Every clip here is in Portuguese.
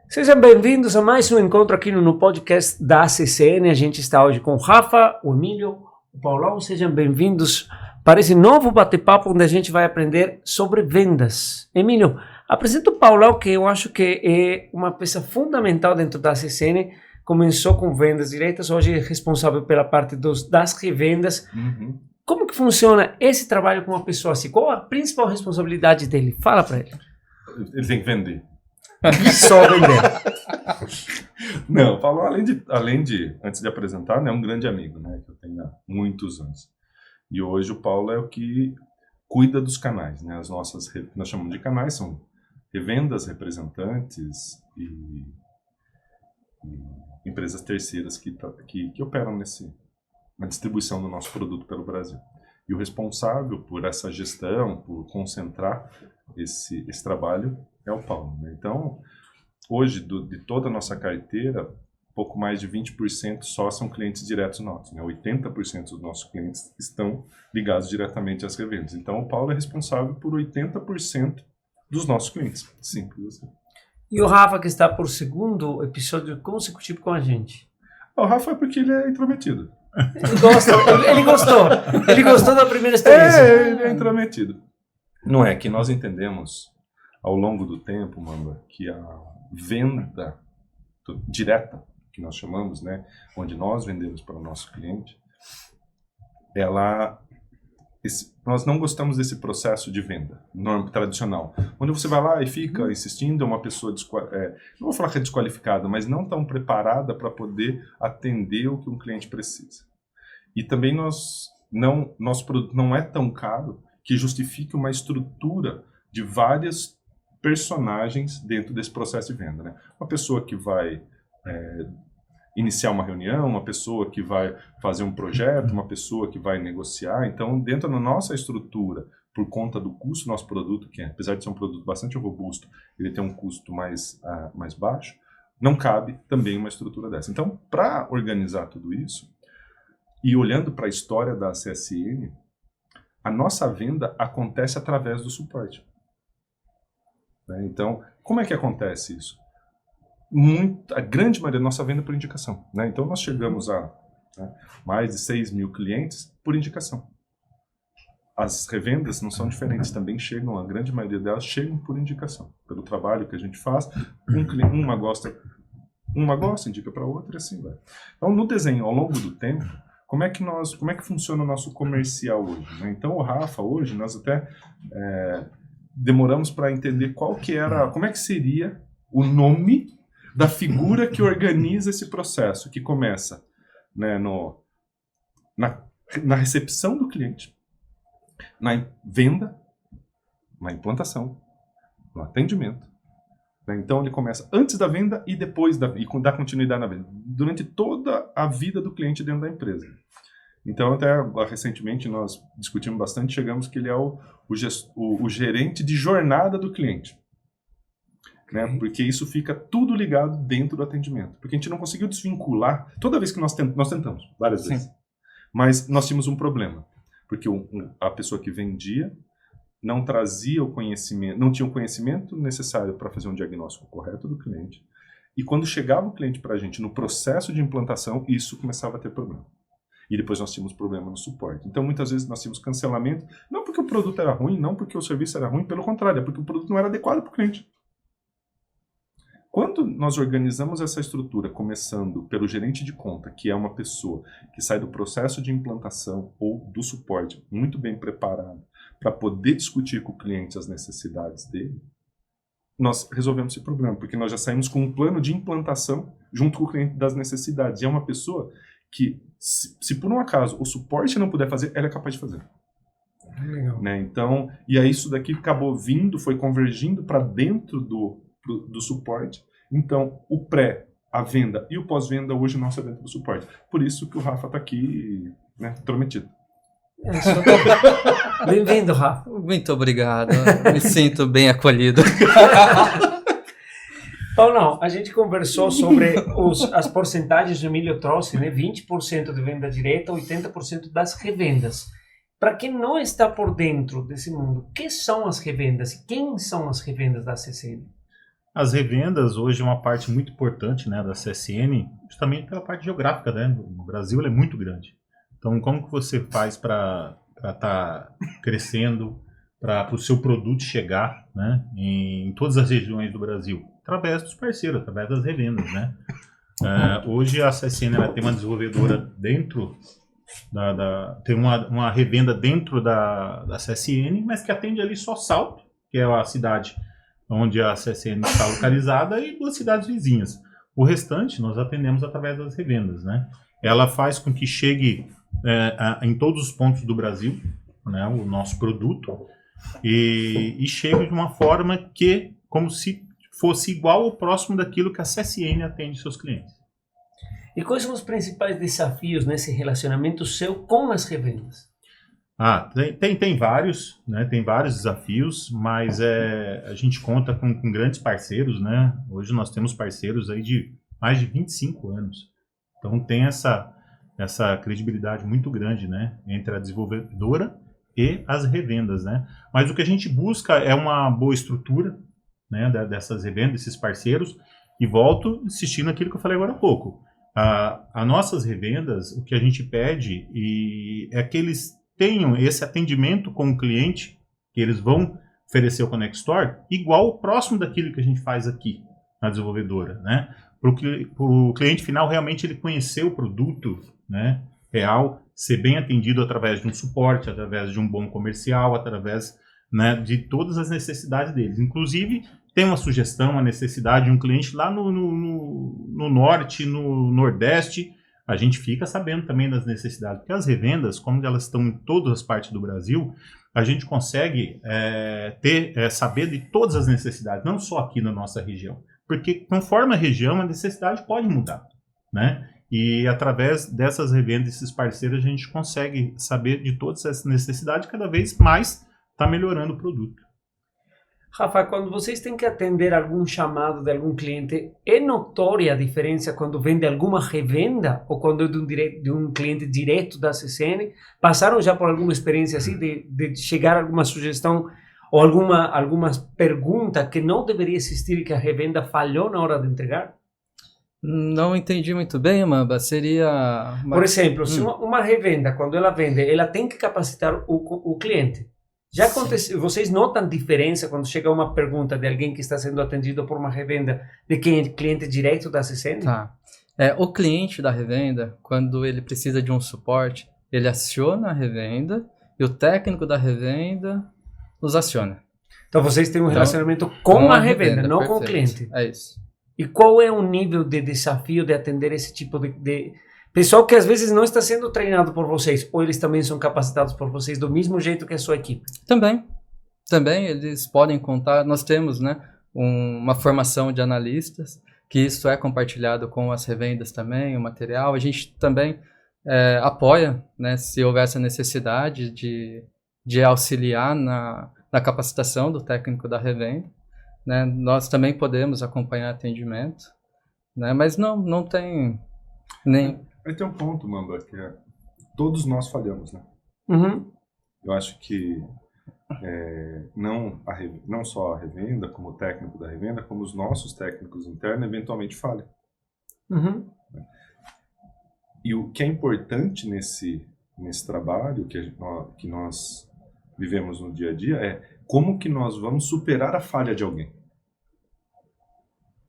Sejam bem-vindos a mais um encontro aqui no podcast da CCN. A gente está hoje com o Rafa, o Emílio, o Paulão. Sejam bem-vindos para esse novo bate-papo onde a gente vai aprender sobre vendas. Emílio, apresenta o Paulão, que eu acho que é uma peça fundamental dentro da CCN. Começou com vendas diretas, hoje é responsável pela parte das revendas. Como que funciona esse trabalho com uma pessoa assim? Qual a principal responsabilidade dele? Fala para ele. Ele tem que vender. Só vender. Não, Paulo, além de, antes de apresentar, né, é um grande amigo, né, que eu tenho há muitos anos. E hoje o Paulo é o que cuida dos canais, né, as nossas, nós chamamos de canais, são revendas, representantes e empresas terceiras que operam na distribuição do nosso produto pelo Brasil. E o responsável por essa gestão, por concentrar esse trabalho, é o Paulo, né? Então, hoje, de toda a nossa carteira, pouco mais de 20% só são clientes diretos nossos, né? 80% dos nossos clientes estão ligados diretamente às revendas. Então, o Paulo é responsável por 80% dos nossos clientes. Simples assim. E o Rafa, que está por segundo episódio consecutivo com a gente. O Rafa é porque ele é intrometido. Ele gostou da primeira experiência. Ele é intrometido. Não é que nós entendemos ao longo do tempo, Mamba, que a venda direta, que nós chamamos, né, onde nós vendemos para o nosso cliente, nós não gostamos desse processo de venda norma tradicional, onde você vai lá e fica insistindo, é uma pessoa, não vou falar que é desqualificada, mas não tão preparada para poder atender o que um cliente precisa. E também nosso produto não é tão caro que justifique uma estrutura de várias personagens dentro desse processo de venda, né? Uma pessoa que vai iniciar uma reunião, uma pessoa que vai fazer um projeto, uma pessoa que vai negociar. Então, dentro da nossa estrutura, por conta do custo do nosso produto, que apesar de ser um produto bastante robusto, ele tem um custo mais baixo, não cabe também uma estrutura dessa. Então, para organizar tudo isso, e olhando para a história da CSN, a nossa venda acontece através do suporte. Então, como é que acontece isso? A grande maioria da nossa venda é por indicação, né? Então, nós chegamos a mais de 6 mil clientes por indicação. As revendas não são diferentes, também chegam, a grande maioria delas chegam por indicação, pelo trabalho que a gente faz. Uma gosta, indica para outra e assim vai. Então, no desenho, ao longo do tempo, como é que funciona o nosso comercial hoje, né? Então, o Rafa, hoje, nós até demoramos para entender como é que seria o nome da figura que organiza esse processo, que começa, né, na recepção do cliente, na venda, na implantação, no atendimento. Né? Então, ele começa antes da venda e depois e dá continuidade na venda, durante toda a vida do cliente dentro da empresa. Então, até recentemente, nós discutimos bastante, chegamos que ele é o gerente de jornada do cliente. Né? Porque isso fica tudo ligado dentro do atendimento. Porque a gente não conseguiu desvincular, toda vez que nós tentamos, várias vezes. Mas nós tínhamos um problema. Porque a pessoa que vendia não trazia o conhecimento, não tinha o conhecimento necessário para fazer um diagnóstico correto do cliente. E quando chegava o cliente para a gente no processo de implantação, isso começava a ter problema. E depois nós tínhamos problema no suporte. Então, muitas vezes nós tínhamos cancelamento, não porque o produto era ruim, não porque o serviço era ruim, pelo contrário, é porque o produto não era adequado para o cliente. Quando nós organizamos essa estrutura, começando pelo gerente de conta, que é uma pessoa que sai do processo de implantação ou do suporte muito bem preparado para poder discutir com o cliente as necessidades dele, nós resolvemos esse problema, porque nós já saímos com um plano de implantação junto com o cliente das necessidades. E é uma pessoa que, se por um acaso o suporte não puder fazer, ela é capaz de fazer. Legal. Né? Então, e aí isso daqui acabou foi convergindo para dentro do suporte. Então, o pré, a venda e o pós-venda hoje não é dentro do suporte. Por isso que o Rafa está aqui, né, intrometido. Bem-vindo, Rafa. Muito obrigado. Me sinto bem acolhido. Paulo, a gente conversou sobre as porcentagens que o Emílio trouxe, né? 20% de venda direta, 80% das revendas. Para quem não está por dentro desse mundo, o que são as revendas e quem são as revendas da CCN? As revendas hoje é uma parte muito importante, né, da CSN, justamente pela parte geográfica, né? O Brasil ele é muito grande. Então, como que você faz para estar crescendo, para o seu produto chegar, né, em todas as regiões do Brasil? Através dos parceiros, através das revendas, né? Hoje a CSN ela tem uma desenvolvedora dentro tem uma revenda dentro da CSN, mas que atende ali só Salto, que é a cidade onde a CSN está localizada, e 2 cidades vizinhas. O restante nós atendemos através das revendas, né? Ela faz com que chegue em todos os pontos do Brasil, né, o nosso produto, e chegue de uma forma que, como se fosse igual ou próximo daquilo que a CSN atende seus clientes. E quais são os principais desafios nesse relacionamento seu com as revendas? Tem vários, né? Tem vários desafios, mas a gente conta com grandes parceiros, né? Hoje nós temos parceiros aí de mais de 25 anos. Então tem essa credibilidade muito grande, né? Entre a desenvolvedora e as revendas, né? Mas o que a gente busca é uma boa estrutura, né? Dessas revendas, desses parceiros, e volto insistindo naquilo que eu falei agora há pouco. As nossas revendas, o que a gente pede é que eles tenham esse atendimento com o cliente, que eles vão oferecer o Connect Store, igual próximo daquilo que a gente faz aqui na desenvolvedora, né? Para o cliente final realmente ele conhecer o produto, né, real, ser bem atendido através de um suporte, através de um bom comercial, através, né, de todas as necessidades deles. Inclusive, tem uma sugestão, uma necessidade de um cliente lá no norte, no nordeste, a gente fica sabendo também das necessidades, porque as revendas, como elas estão em todas as partes do Brasil, a gente consegue saber de todas as necessidades, não só aqui na nossa região, porque conforme a região, a necessidade pode mudar, né? E através dessas revendas, desses parceiros, a gente consegue saber de todas essas necessidades, cada vez mais está melhorando o produto. Rafa, quando vocês têm que atender algum chamado de algum cliente, é notória a diferença quando vem de alguma revenda ou quando é de um cliente direto da CSN? Passaram já por alguma experiência assim, de chegar alguma sugestão ou alguma pergunta que não deveria existir e que a revenda falhou na hora de entregar? Não entendi muito bem, Mamba. Seria... Por exemplo, se uma revenda, quando ela vende, ela tem que capacitar o cliente. Já aconteceu, vocês notam diferença quando chega uma pergunta de alguém que está sendo atendido por uma revenda de quem é cliente direto da CSN? Tá. O cliente da revenda, quando ele precisa de um suporte, ele aciona a revenda e o técnico da revenda nos aciona. Então vocês têm um relacionamento com a revenda, não perfeito. com o cliente. É isso. E qual é o nível de desafio de atender esse tipo de pessoal que às vezes não está sendo treinado por vocês, ou eles também são capacitados por vocês do mesmo jeito que a sua equipe? Também eles podem contar, nós temos, né, uma formação de analistas, que isso é compartilhado com as revendas também, o material. A gente também apoia, né, se houver essa necessidade de auxiliar na capacitação do técnico da revenda, né. Nós também podemos acompanhar atendimento, né, mas não tem nem... Aí tem um ponto, Mamba, que todos nós falhamos, né? Uhum. Eu acho que não só a revenda, como o técnico da revenda, como os nossos técnicos internos, eventualmente falham. Uhum. E o que é importante nesse trabalho que nós vivemos no dia a dia é como que nós vamos superar a falha de alguém.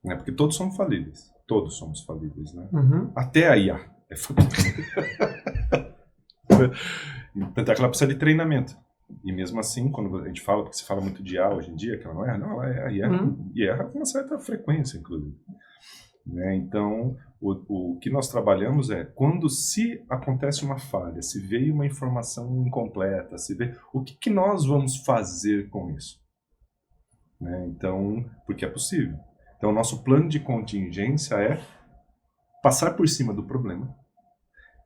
Né? Porque todos somos falíveis. Todos somos falíveis, né? Uhum. Até a IA é falível. Tanto é que ela precisa de treinamento. E mesmo assim, quando a gente fala, porque se fala muito de IA hoje em dia, que ela não erra, não, ela erra, e erra com uma certa frequência, inclusive. Né? Então, o que nós trabalhamos é, quando se acontece uma falha, se veio uma informação incompleta, o que nós vamos fazer com isso? Né? Então, porque é possível. Então, o nosso plano de contingência é passar por cima do problema,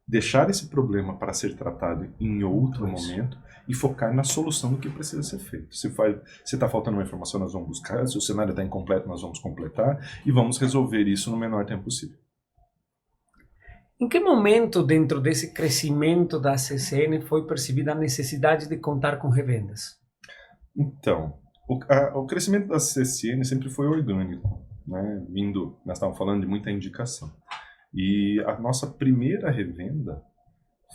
deixar esse problema para ser tratado em outro momento e focar na solução do que precisa ser feito. Se está faltando uma informação, nós vamos buscar. Se o cenário está incompleto, nós vamos completar e vamos resolver isso no menor tempo possível. Em que momento, dentro desse crescimento da CSN, foi percebida a necessidade de contar com revendas? Então, O crescimento da CCN sempre foi orgânico, né? Nós estávamos falando de muita indicação. E a nossa primeira revenda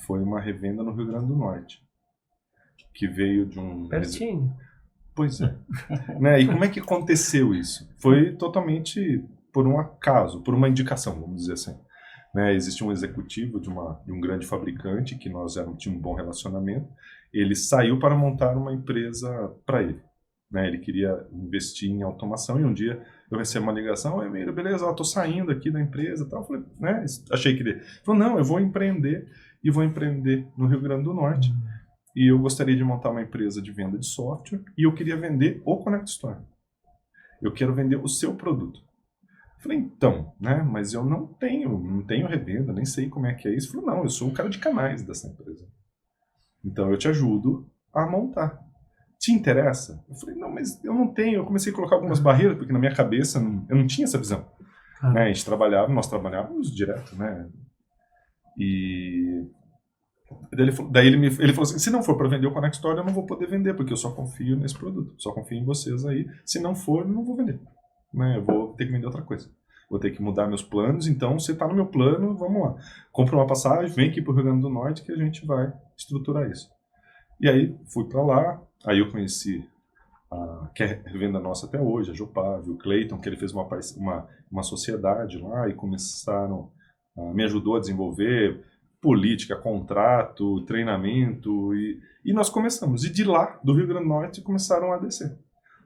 foi uma revenda no Rio Grande do Norte, que veio de um... Pertinho. Pois é. Né? E como é que aconteceu isso? Foi totalmente por um acaso, por uma indicação, vamos dizer assim. Né? Existe um executivo de um grande fabricante, que nós tínhamos um bom relacionamento, ele saiu para montar uma empresa para ele. Né? Ele queria investir em automação e um dia eu recebi uma ligação: oi, Emílio, beleza, eu tô saindo aqui da empresa e tal. Eu falei, né? Achei que ele falou, não, eu vou empreender e vou empreender no Rio Grande do Norte. E eu gostaria de montar uma empresa de venda de software e eu queria vender o Connect Store. Eu quero vender o seu produto. Eu falei, então, né, mas eu não tenho revenda, nem sei como é que é isso. Ele falou, não, eu sou o cara de canais dessa empresa. Então eu te ajudo a montar. Te interessa? Eu falei, não, mas eu não tenho. Eu comecei a colocar algumas barreiras, porque na minha cabeça eu não tinha essa visão. Né? Nós trabalhávamos direto, né? E... Daí ele falou assim, se não for para vender o Connect Store, eu não vou poder vender, porque eu só confio nesse produto, só confio em vocês aí. Se não for, eu não vou vender. Né? Eu vou ter que vender outra coisa. Vou ter que mudar meus planos, então você está no meu plano, vamos lá. Compra uma passagem, vem aqui para o Rio Grande do Norte que a gente vai estruturar isso. E aí fui para lá, aí eu conheci que é revenda nossa até hoje, a Jopave, o Clayton, que ele fez uma sociedade lá e começaram, me ajudou a desenvolver política, contrato, treinamento, e nós começamos. E de lá, do Rio Grande do Norte, começaram a descer.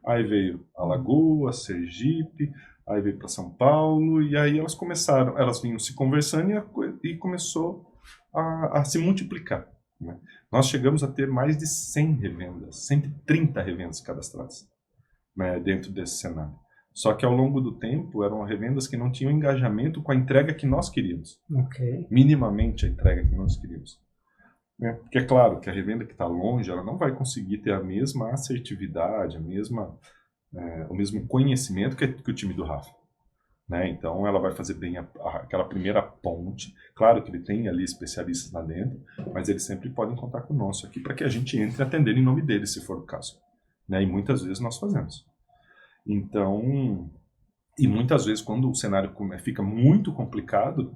Aí veio Alagoas, Sergipe, aí veio para São Paulo, e aí elas vinham se conversando e começou a se multiplicar. Né? Nós chegamos a ter mais de 100 revendas, 130 revendas cadastradas, né, dentro desse cenário. Só que ao longo do tempo eram revendas que não tinham engajamento com a entrega que nós queríamos. Okay. Minimamente a entrega que nós queríamos. Né? Porque é claro que a revenda que está longe, ela não vai conseguir ter a mesma assertividade, o mesmo conhecimento que o time do Rafa. Né? Então ela vai fazer bem aquela primeira ponte. Claro que ele tem ali especialistas lá dentro, mas eles sempre podem contar conosco aqui para que a gente entre atendendo em nome deles, se for o caso. Né? E muitas vezes nós fazemos. Então, e muitas vezes quando o cenário fica muito complicado,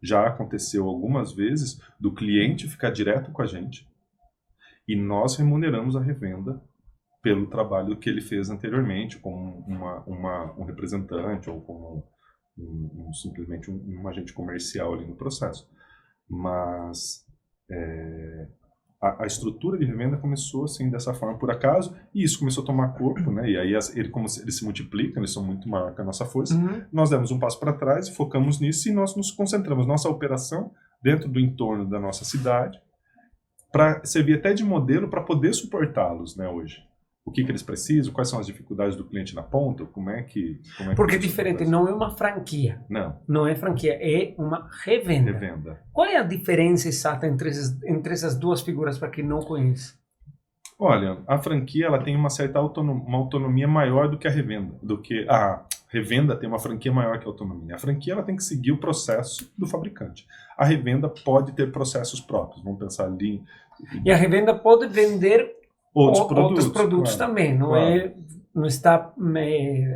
já aconteceu algumas vezes do cliente ficar direto com a gente e nós remuneramos a revenda pelo trabalho que ele fez anteriormente, como um representante ou como simplesmente um agente comercial ali no processo. Mas a estrutura de revenda começou assim dessa forma por acaso, e isso começou a tomar corpo, né? E aí eles se multiplicam, eles são muito maior que a nossa força. Nós demos um passo para trás e focamos nisso e nós nos concentramos nossa operação dentro do entorno da nossa cidade para servir até de modelo para poder suportá-los, né, hoje. O que eles precisam, quais são as dificuldades do cliente na ponta, como é que porque é diferente, não é uma franquia. Não é franquia, é uma revenda. Qual é a diferença exata entre essas duas figuras para quem não conhece? Olha, a franquia ela tem uma certa uma autonomia maior do que a revenda, a revenda tem uma franquia maior que a autonomia. A franquia ela tem que seguir o processo do fabricante. A revenda pode ter processos próprios. Vamos pensar ali. E a revenda pode vender outros produtos claro, também, claro. Não está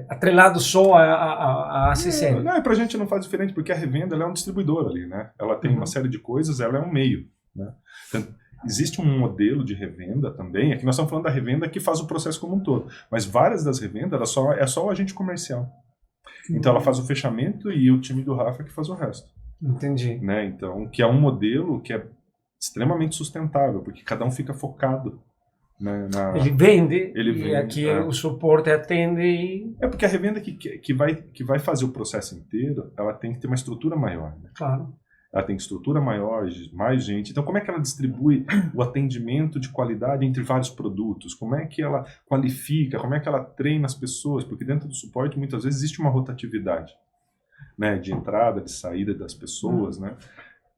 atrelado só a ACCN. Não, pra gente não faz diferente, porque a revenda ela é um distribuidor ali, né? Ela tem uma série de coisas, ela é um meio, né? Então, existe um modelo de revenda também, aqui nós estamos falando da revenda que faz o processo como um todo, mas várias das revendas é só o agente comercial. Então ela faz o fechamento e o time do Rafa que faz o resto. Entendi. Né? Então, que é um modelo que é extremamente sustentável, porque cada um fica focado. Ele vende, e aqui o suporte atende. Porque a revenda que vai fazer o processo inteiro, ela tem que ter uma estrutura maior. Né? Claro. Ela tem estrutura maior, mais gente. Então, como é que ela distribui o atendimento de qualidade entre vários produtos? Como é que ela qualifica? Como é que ela treina as pessoas? Porque dentro do suporte, muitas vezes, existe uma rotatividade, né? De entrada, de saída das pessoas. Né?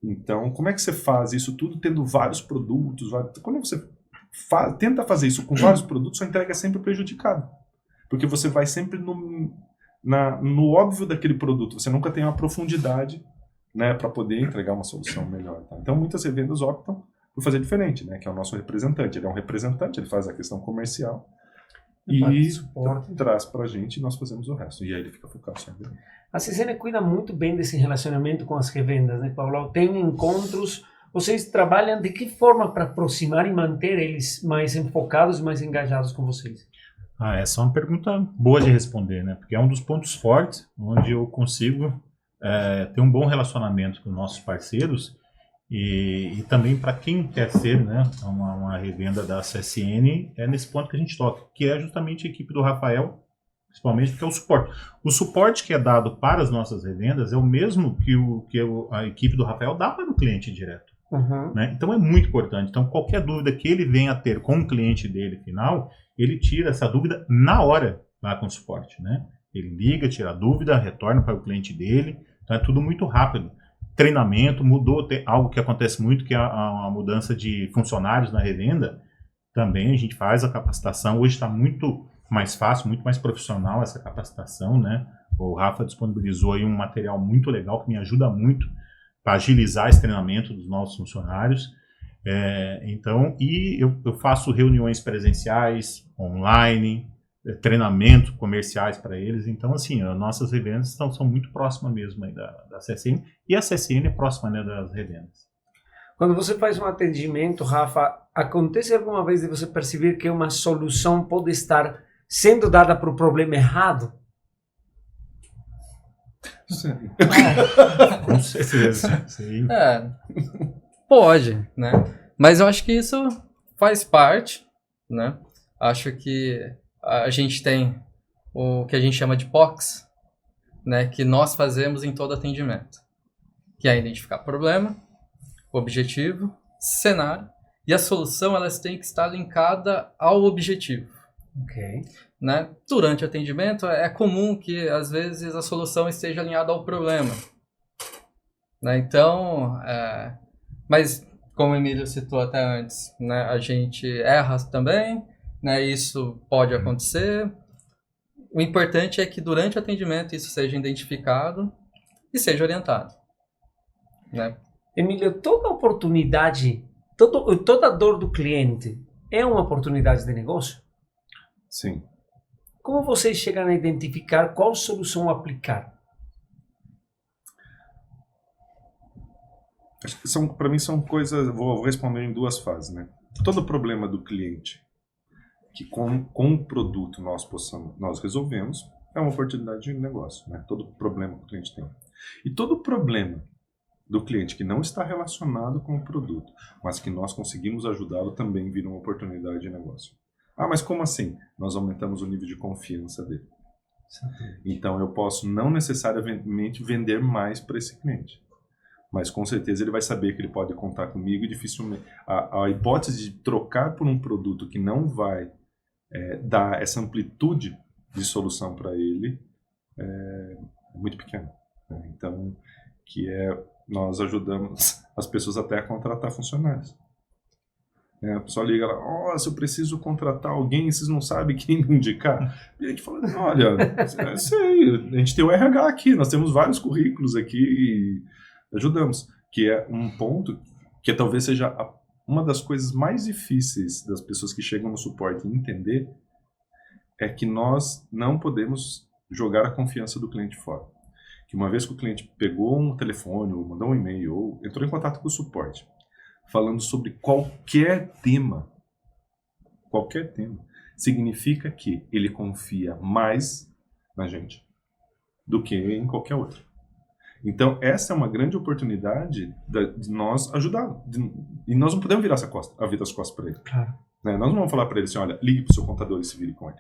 Então, como é que você faz isso tudo tendo vários produtos? Quando você tenta fazer isso com vários produtos, sua entrega é sempre prejudicada. Porque você vai sempre no óbvio daquele produto. Você nunca tem uma profundidade, né, para poder entregar uma solução melhor. Tá? Então, muitas revendas optam por fazer diferente, né, que é o nosso representante. Ele é um representante, ele faz a questão comercial e suporte. traz para a gente e nós fazemos o resto. E aí ele fica focado só em A CCN cuida muito bem desse relacionamento com as revendas, né, Paulo? Tem encontros, vocês trabalham de que forma para aproximar e manter eles mais enfocados e mais engajados com vocês? Essa é uma pergunta boa de responder, né? Porque é um dos pontos fortes onde eu consigo ter um bom relacionamento com nossos parceiros e também para quem quer ser, né, uma revenda da CSN, é nesse ponto que a gente toca, que é justamente a equipe do Rafael, principalmente porque é o suporte. O suporte que é dado para as nossas revendas é o mesmo que a equipe do Rafael dá para o cliente direto. Uhum. Né? Então é muito importante. Então qualquer dúvida que ele venha a ter com o cliente dele final, ele tira essa dúvida na hora lá com o suporte. Né? Ele liga, tira a dúvida, retorna para o cliente dele. Então é tudo muito rápido. Treinamento mudou, algo que acontece muito, que é a mudança de funcionários na revenda. Também a gente faz a capacitação. Hoje está muito mais fácil, muito mais profissional essa capacitação. Né? O Rafa disponibilizou aí um material muito legal que me ajuda muito para agilizar esse treinamento dos nossos funcionários. Então, eu faço reuniões presenciais, online, treinamento comerciais para eles. Então, assim, as nossas revendas são muito próximas mesmo aí da CSN, e a CSN é próxima, né, das revendas. Quando você faz um atendimento, Rafa, acontece alguma vez de você perceber que uma solução pode estar sendo dada para o problema errado? Sim. Com certeza. Sim. Pode, né? Mas eu acho que isso faz parte, né? Acho que a gente tem o que a gente chama de POCs, né? Que nós fazemos em todo atendimento, que é identificar problema, objetivo, cenário, e a solução elas têm que estar linkada ao objetivo. Ok. Né? Durante o atendimento é comum que às vezes a solução esteja alinhada ao problema, né? Então, mas como o Emílio citou até antes, né, a gente erra também, né? Isso pode acontecer. O importante é que durante o atendimento isso seja identificado e seja orientado, né? Emílio, toda oportunidade, toda dor do cliente é uma oportunidade de negócio? Sim. Como vocês chegam a identificar qual solução aplicar? Para mim são coisas, vou responder em duas fases, né? Todo problema do cliente que com o produto nós resolvemos é uma oportunidade de negócio, né? Todo problema que o cliente tem. E todo problema do cliente que não está relacionado com o produto, mas que nós conseguimos ajudá-lo, também vira uma oportunidade de negócio. Mas como assim? Nós aumentamos o nível de confiança dele. Então eu posso não necessariamente vender mais para esse cliente, mas com certeza ele vai saber que ele pode contar comigo e dificilmente a hipótese de trocar por um produto que não vai dar essa amplitude de solução para ele é muito pequena. Né? Então, nós ajudamos as pessoas até a contratar funcionários. A pessoa liga lá, se eu preciso contratar alguém, vocês não sabem quem me indicar? E a gente fala, olha, sei, a gente tem o RH aqui, nós temos vários currículos aqui e ajudamos. Que é um ponto que talvez seja uma das coisas mais difíceis das pessoas que chegam no suporte entender, é que nós não podemos jogar a confiança do cliente fora. Que uma vez que o cliente pegou um telefone, ou mandou um e-mail, ou entrou em contato com o suporte, falando sobre qualquer tema, significa que ele confia mais na gente do que em qualquer outro. Então, essa é uma grande oportunidade de nós ajudá-lo. E nós não podemos virar a vida as costas para ele. Claro. Né? Nós não vamos falar para ele assim, olha, ligue para o seu contador e se vire com ele.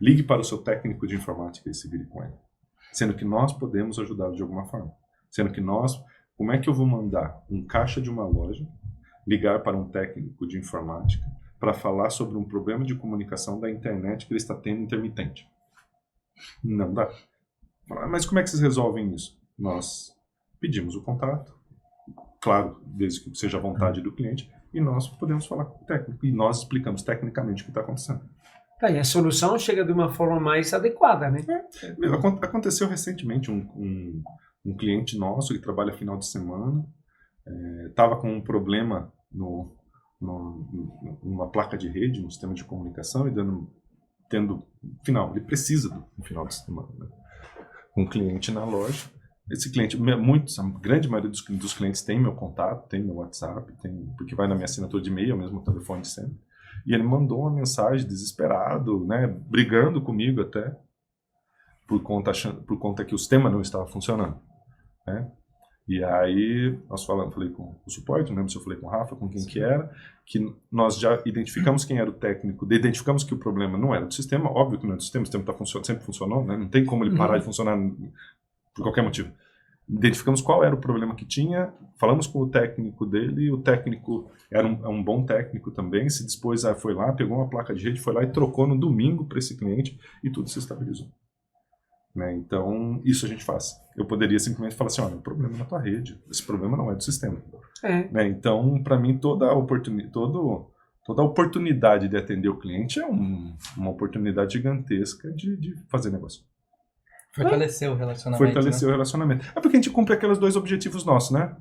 Ligue para o seu técnico de informática e se vire com ele. Sendo que nós podemos ajudá-lo de alguma forma. Sendo que como é que eu vou mandar um caixa de uma loja ligar para um técnico de informática para falar sobre um problema de comunicação da internet que ele está tendo intermitente? Não dá. Mas como é que vocês resolvem isso? Nós pedimos o contato, claro, desde que seja a vontade do cliente, e nós podemos falar com o técnico. E nós explicamos tecnicamente o que está acontecendo. E a solução chega de uma forma mais adequada, né? Aconteceu recentemente um cliente nosso que trabalha final de semana, estava com um problema numa placa de rede, no sistema de comunicação, e dando tendo, final, ele precisa do final de semana, né? Um cliente na loja, esse cliente, a grande maioria dos clientes tem meu contato, tem meu WhatsApp, porque vai na minha assinatura de e-mail, mesmo telefone de sempre, e ele mandou uma mensagem desesperado, né, brigando comigo até, por conta que o sistema não estava funcionando, né? E aí falei com o suporte, não lembro se eu falei com o Rafa, com quem que era, que nós já identificamos quem era o técnico, identificamos que o problema não era do sistema, óbvio que não é do sistema, o sistema sempre funcionou, né? Não tem como ele parar de funcionar por qualquer motivo. Identificamos qual era o problema que tinha, falamos com o técnico dele, o técnico era um bom técnico também, se dispôs foi lá, pegou uma placa de rede, foi lá e trocou no domingo para esse cliente e tudo se estabilizou. Né? Então, isso a gente faz. Eu poderia simplesmente falar assim, olha, o problema é na tua rede, esse problema não é do sistema. Né? Então, para mim, toda a oportunidade de atender o cliente é uma oportunidade gigantesca de fazer negócio. Fortalecer o relacionamento. Fortalecer o relacionamento. É porque a gente cumpre aqueles dois objetivos nossos, né?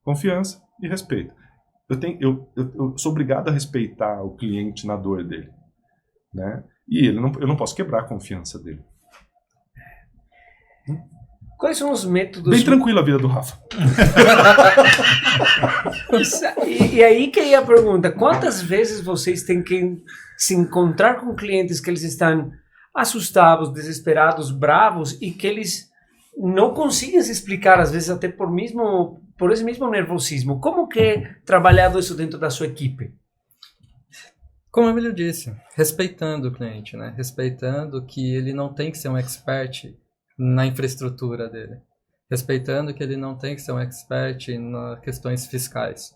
Confiança e respeito. Eu sou obrigado a respeitar o cliente na dor dele. Né? E eu não posso quebrar a confiança dele. Quais são os métodos... Bem tranquila a vida do Rafa. E aí que é a pergunta, quantas vezes vocês têm que se encontrar com clientes que eles estão assustados, desesperados, bravos e que eles não conseguem se explicar, às vezes até por esse mesmo nervosismo? Como que é trabalhado isso dentro da sua equipe? Como o Emílio disse, respeitando o cliente, né? Respeitando que ele não tem que ser um expert na infraestrutura dele, respeitando que ele não tem que ser um expert nas questões fiscais,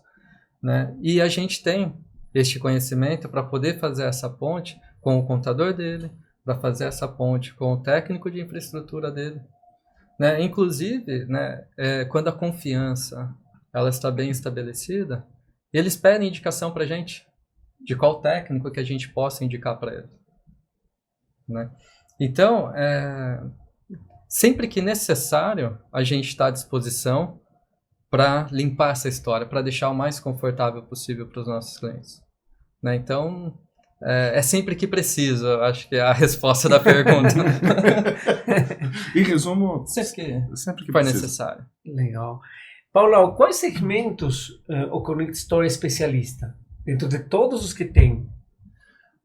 né? E a gente tem este conhecimento para poder fazer essa ponte com o contador dele, para fazer essa ponte com o técnico de infraestrutura dele, né? Inclusive, né, quando a confiança ela está bem estabelecida, eles pedem indicação para a gente de qual técnico que a gente possa indicar para ele, né? Então, sempre que necessário, a gente está à disposição para limpar essa história, para deixar o mais confortável possível para os nossos clientes. Né? Então, é sempre que precisa, acho que é a resposta da pergunta. Em resumo, sempre que for necessário. Legal. Paulo, quais segmentos o Connect Store é especialista? Dentro de todos os que tem?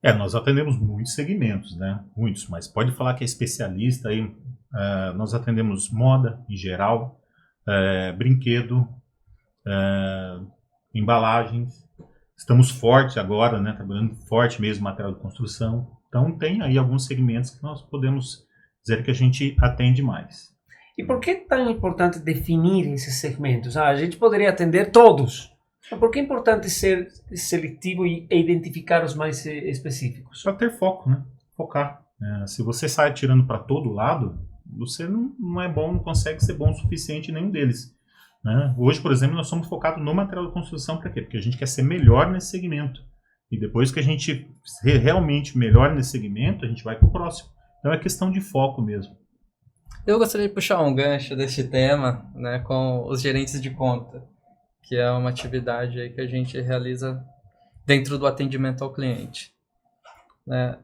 Nós atendemos muitos segmentos, né? Muitos, mas pode falar que é especialista aí. Nós atendemos moda em geral, brinquedo, embalagens. Estamos forte agora, né? Trabalhando forte mesmo material de construção. Então tem aí alguns segmentos que nós podemos dizer que a gente atende mais. E por que é tão importante definir esses segmentos? A gente poderia atender todos. Mas por que é importante ser seletivo e identificar os mais específicos? Para ter foco, né? Focar. Se você sai atirando para todo lado, você não é bom, não consegue ser bom o suficiente em nenhum deles. Né? Hoje, por exemplo, nós somos focados no material de construção. Para quê? Porque a gente quer ser melhor nesse segmento. E depois que a gente ser realmente melhor nesse segmento, a gente vai para o próximo. Então é questão de foco mesmo. Eu gostaria de puxar um gancho deste tema, né, com os gerentes de conta, que é uma atividade aí que a gente realiza dentro do atendimento ao cliente. Né?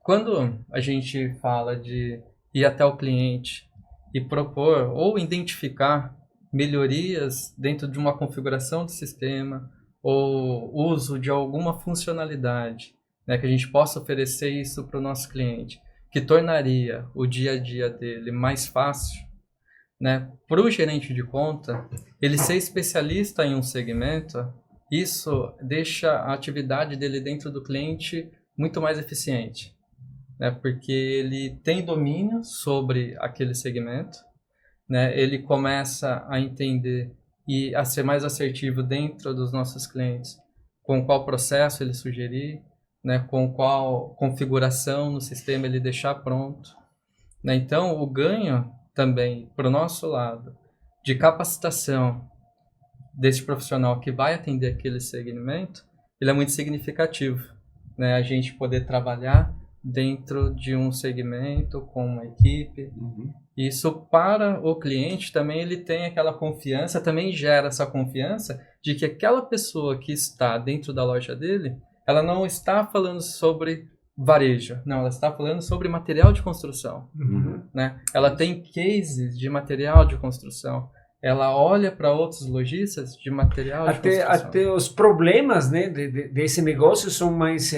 Quando a gente fala de ir até o cliente e propor ou identificar melhorias dentro de uma configuração do sistema ou uso de alguma funcionalidade, né, que a gente possa oferecer isso para o nosso cliente, que tornaria o dia a dia dele mais fácil, né, para o gerente de conta, ele ser especialista em um segmento, isso deixa a atividade dele dentro do cliente muito mais eficiente. Né, porque ele tem domínio sobre aquele segmento, né, ele começa a entender e a ser mais assertivo dentro dos nossos clientes, com qual processo ele sugerir, né, com qual configuração no sistema ele deixar pronto. Né, então, o ganho também, para o nosso lado, de capacitação desse profissional que vai atender aquele segmento, ele é muito significativo. Né, a gente poder trabalhar dentro de um segmento com uma equipe. Isso para o cliente também, ele tem aquela confiança, também gera essa confiança de que aquela pessoa que está dentro da loja dele, ela não está falando sobre varejo, não, ela está falando sobre material de construção, né? Ela tem cases de material de construção, ela olha para outros lojistas de material de construção. Até os problemas, né, desse negócio são mais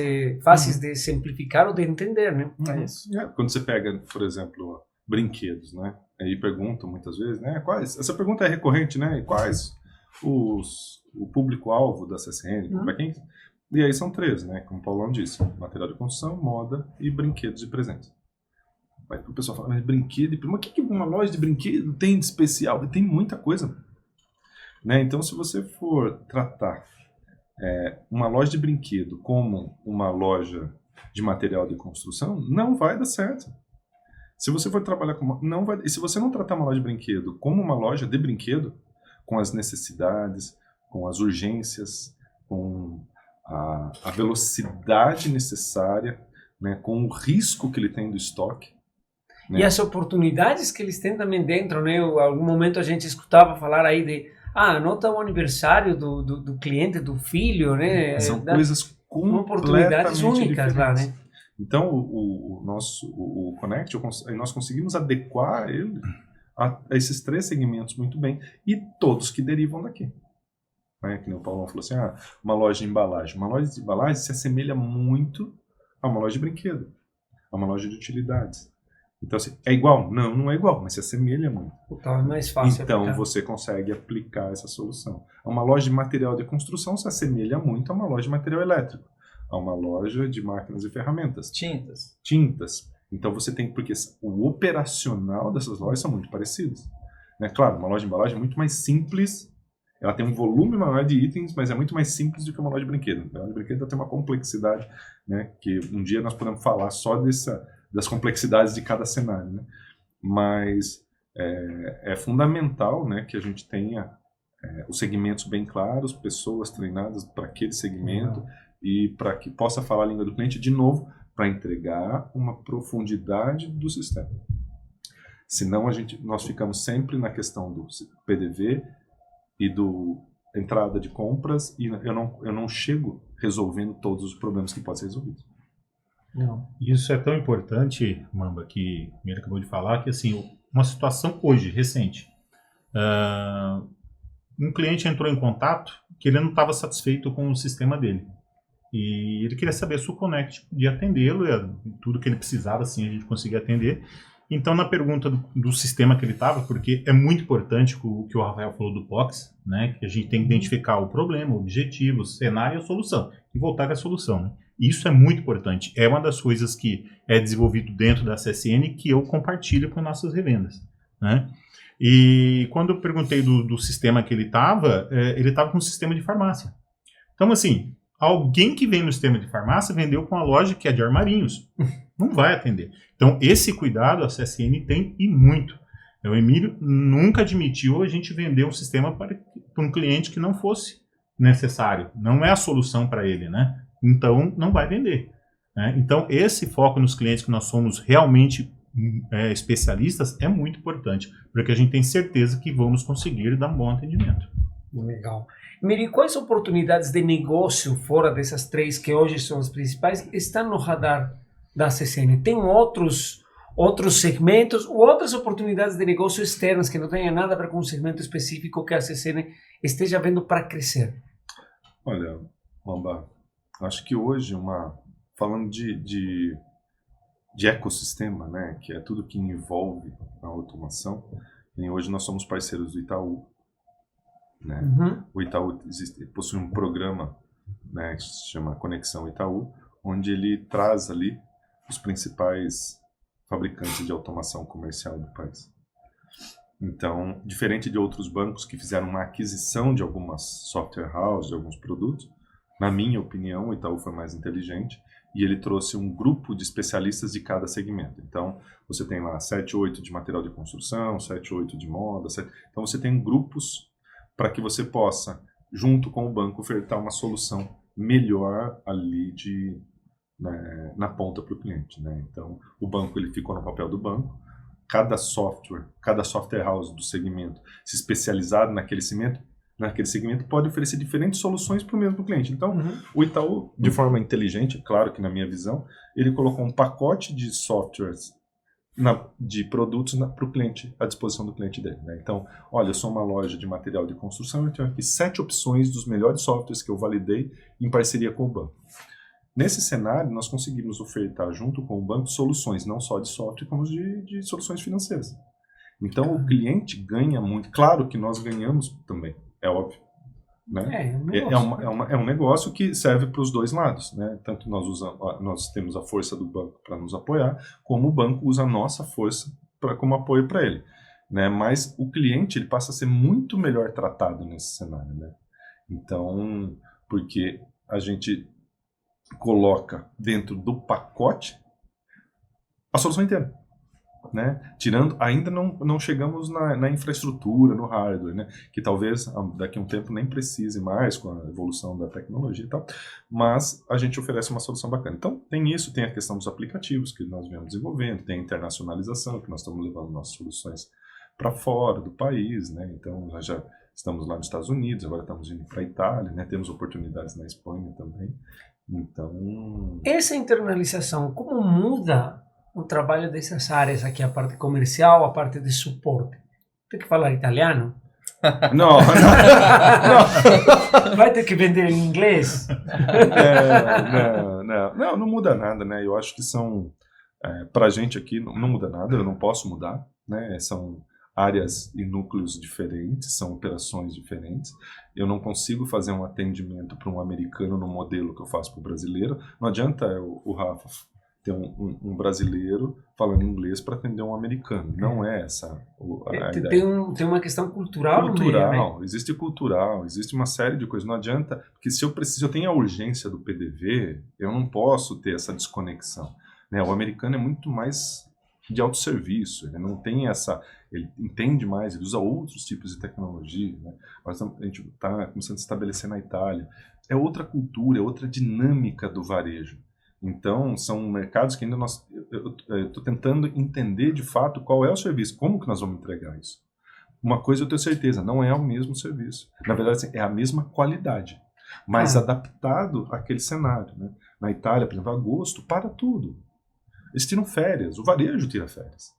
fáceis de simplificar ou de entender, né? É isso. Quando você pega, por exemplo, brinquedos, né? Aí perguntam muitas vezes, né? Essa pergunta é recorrente, né? Quais o público-alvo da CCN? Para quem? E aí são 3, né? Como o Paulão disse: material de construção, moda e brinquedos e presentes. Aí o pessoal fala, mas brinquedo, mas o que uma loja de brinquedo tem de especial? Tem muita coisa, né? Então, se você for tratar uma loja de brinquedo como uma loja de material de construção, não vai dar certo. Se você for trabalhar com e se você não tratar uma loja de brinquedo como uma loja de brinquedo, com as necessidades, com as urgências, com a velocidade necessária, né, com o risco que ele tem do estoque, né? E as oportunidades que eles têm também dentro, né? Algum momento a gente escutava falar aí de anota o aniversário do cliente, do filho, né? São coisas oportunidades únicas diferentes lá, né? Então, o Connect, nós conseguimos adequar ele a esses 3 segmentos muito bem, e todos que derivam daqui. Né? Que nem o Paulão falou assim, uma loja de embalagem. Uma loja de embalagem se assemelha muito a uma loja de brinquedo, a uma loja de utilidades. Então, assim, é igual? Não é igual, mas se assemelha muito. Então é mais fácil. Então você consegue aplicar essa solução. Uma loja de material de construção se assemelha muito a uma loja de material elétrico, a uma loja de máquinas e ferramentas. Tintas. Então você tem, porque o operacional dessas lojas são muito parecidos. Né? Claro, uma loja de embalagem é muito mais simples, ela tem um volume maior de itens, mas é muito mais simples do que uma loja de brinquedo. A loja de brinquedo tem uma complexidade, né, que um dia nós podemos falar só das complexidades de cada cenário, né? Mas é fundamental, né, que a gente tenha os segmentos bem claros, pessoas treinadas para aquele segmento e para que possa falar a língua do cliente, de novo, para entregar uma profundidade do sistema. Senão nós ficamos sempre na questão do PDV e do entrada de compras, e eu não chego resolvendo todos os problemas que podem ser resolvidos. Não. Isso é tão importante, Mamba, que o Mira acabou de falar, que assim, uma situação hoje, recente, um cliente entrou em contato que ele não estava satisfeito com o sistema dele. E ele queria saber se o Connect podia atendê-lo, e tudo que ele precisava, assim, a gente conseguia atender. Então, na pergunta do sistema que ele estava, porque é muito importante o que o Rafael falou do POX, né, que a gente tem que identificar o problema, o objetivo, o cenário e a solução, e voltar com a solução, né? Isso é muito importante. É uma das coisas que é desenvolvido dentro da CSN que eu compartilho com nossas revendas, né? E quando eu perguntei do sistema que ele estava com um sistema de farmácia. Então, assim, alguém que vem no sistema de farmácia vendeu com uma loja que é de armarinhos. Não vai atender. Então, esse cuidado a CSN tem e muito. O Emílio nunca admitiu a gente vender um sistema para um cliente que não fosse necessário. Não é a solução para ele, né? Então, não vai vender. Né? Então, esse foco nos clientes que nós somos realmente especialistas é muito importante, porque a gente tem certeza que vamos conseguir dar um bom atendimento. Legal. Miri, quais oportunidades de negócio fora dessas 3 que hoje são as principais estão no radar da CCN? Tem outros segmentos ou outras oportunidades de negócio externas que não tenham nada a ver com um segmento específico que a CCN esteja vendo para crescer? Olha, Mamba, acho que hoje, falando de ecossistema, né, que é tudo que envolve a automação, e hoje nós somos parceiros do Itaú. Né? O Itaú possui um programa, né, que se chama Conexão Itaú, onde ele traz ali os principais fabricantes de automação comercial do país. Então, diferente de outros bancos que fizeram uma aquisição de algumas software houses, de alguns produtos, na minha opinião, o Itaú foi mais inteligente e ele trouxe um grupo de especialistas de cada segmento. Então, você tem lá 7, 8 de material de construção, 7, 8 de moda. Então, você tem grupos para que você possa, junto com o banco, ofertar uma solução melhor ali na ponta para o cliente. Né? Então, o banco ele ficou no papel do banco. Cada software house do segmento se especializado naquele segmento naquele segmento pode oferecer diferentes soluções para o mesmo cliente. Então, o Itaú, de forma inteligente, claro que na minha visão, ele colocou um pacote de softwares, de produtos para o cliente, à disposição do cliente dele. Né? Então, olha, eu sou uma loja de material de construção, eu tenho aqui 7 opções dos melhores softwares que eu validei em parceria com o banco. Nesse cenário, nós conseguimos ofertar junto com o banco soluções, não só de software, como de soluções financeiras. Então, o cliente ganha muito. Claro que nós ganhamos também, é óbvio. Né? É um negócio que serve para os dois lados. Né? Tanto nós temos a força do banco para nos apoiar, como o banco usa a nossa força como apoio para ele. Né? Mas o cliente ele passa a ser muito melhor tratado nesse cenário. Né? Então, porque a gente coloca dentro do pacote a solução inteira. Né? Tirando, ainda não chegamos na infraestrutura, no hardware, né? Que talvez daqui a um tempo nem precise mais com a evolução da tecnologia e tal, mas a gente oferece uma solução bacana. Então tem isso, tem a questão dos aplicativos que nós viemos desenvolvendo, tem a internacionalização, que nós estamos levando nossas soluções para fora do país, né? Então nós já estamos lá nos Estados Unidos, agora estamos indo para a Itália, né? Temos oportunidades na Espanha também. Então, essa internalização, como muda o trabalho dessas áreas aqui, a parte comercial, a parte de suporte? Tem que falar italiano? Não. Vai ter que vender em inglês? Não muda nada, né? Eu acho que pra gente aqui, não muda nada, eu não posso mudar, né? São áreas e núcleos diferentes, são operações diferentes. Eu não consigo fazer um atendimento para um americano no modelo que eu faço para o brasileiro. Não adianta o Rafa ter um brasileiro falando inglês para atender um americano. Não é essa a ideia. Tem uma questão cultural no meio, né? Existe uma série de coisas. Não adianta, porque se eu tenho a urgência do PDV, eu não posso ter essa desconexão. Né? O americano é muito mais de autosserviço, ele não tem ele entende mais, ele usa outros tipos de tecnologia. Né? A gente está começando a se estabelecer na Itália. É outra cultura, é outra dinâmica do varejo. Então, são mercados que ainda eu estou tentando entender de fato qual é o serviço, como que nós vamos entregar isso. Uma coisa eu tenho certeza, não é o mesmo serviço. Na verdade, assim, é a mesma qualidade, mas adaptado àquele cenário. Né? Na Itália, por exemplo, agosto, para tudo. Eles tiram férias, o varejo tira férias.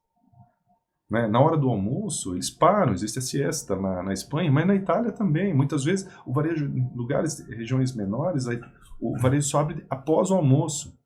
Né? Na hora do almoço, eles param, existe a siesta na Espanha, mas na Itália também. Muitas vezes, o varejo, em regiões menores, o varejo só abre após o almoço.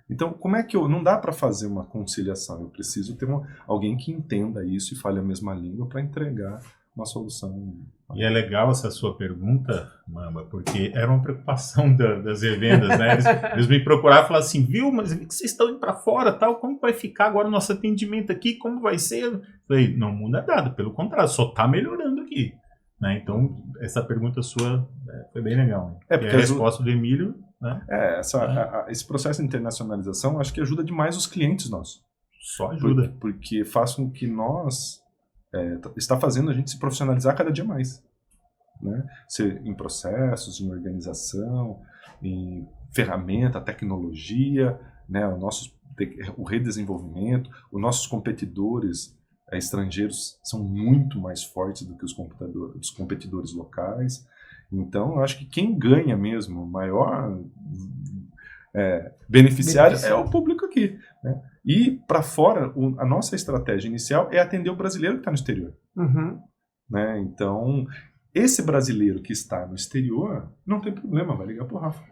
Então, como é que não dá para fazer uma conciliação? Eu preciso ter alguém que entenda isso e fale a mesma língua para entregar uma solução. E é legal essa sua pergunta, Mamba, porque era uma preocupação das revendas, né? Eles me procuraram e falaram assim, viu, mas vi que vocês estão indo para fora, tal, como vai ficar agora o nosso atendimento aqui, como vai ser? Eu falei, não muda nada, pelo contrário, só está melhorando aqui. Né? Então, essa pergunta sua foi bem legal. Né? Porque a resposta do Emílio... Né? Esse processo de internacionalização, acho que ajuda demais os clientes nossos. Só ajuda. Porque faz com que está fazendo a gente se profissionalizar cada dia mais. Né? Em processos, em organização, em ferramenta, tecnologia, né? O redesenvolvimento, os nossos competidores estrangeiros são muito mais fortes do que os competidores locais. Então, eu acho que quem ganha mesmo, o maior beneficiário é o público aqui. Né? E, para fora, a nossa estratégia inicial é atender o brasileiro que está no exterior. Né? Então, esse brasileiro que está no exterior, não tem problema, vai ligar para o Rafa.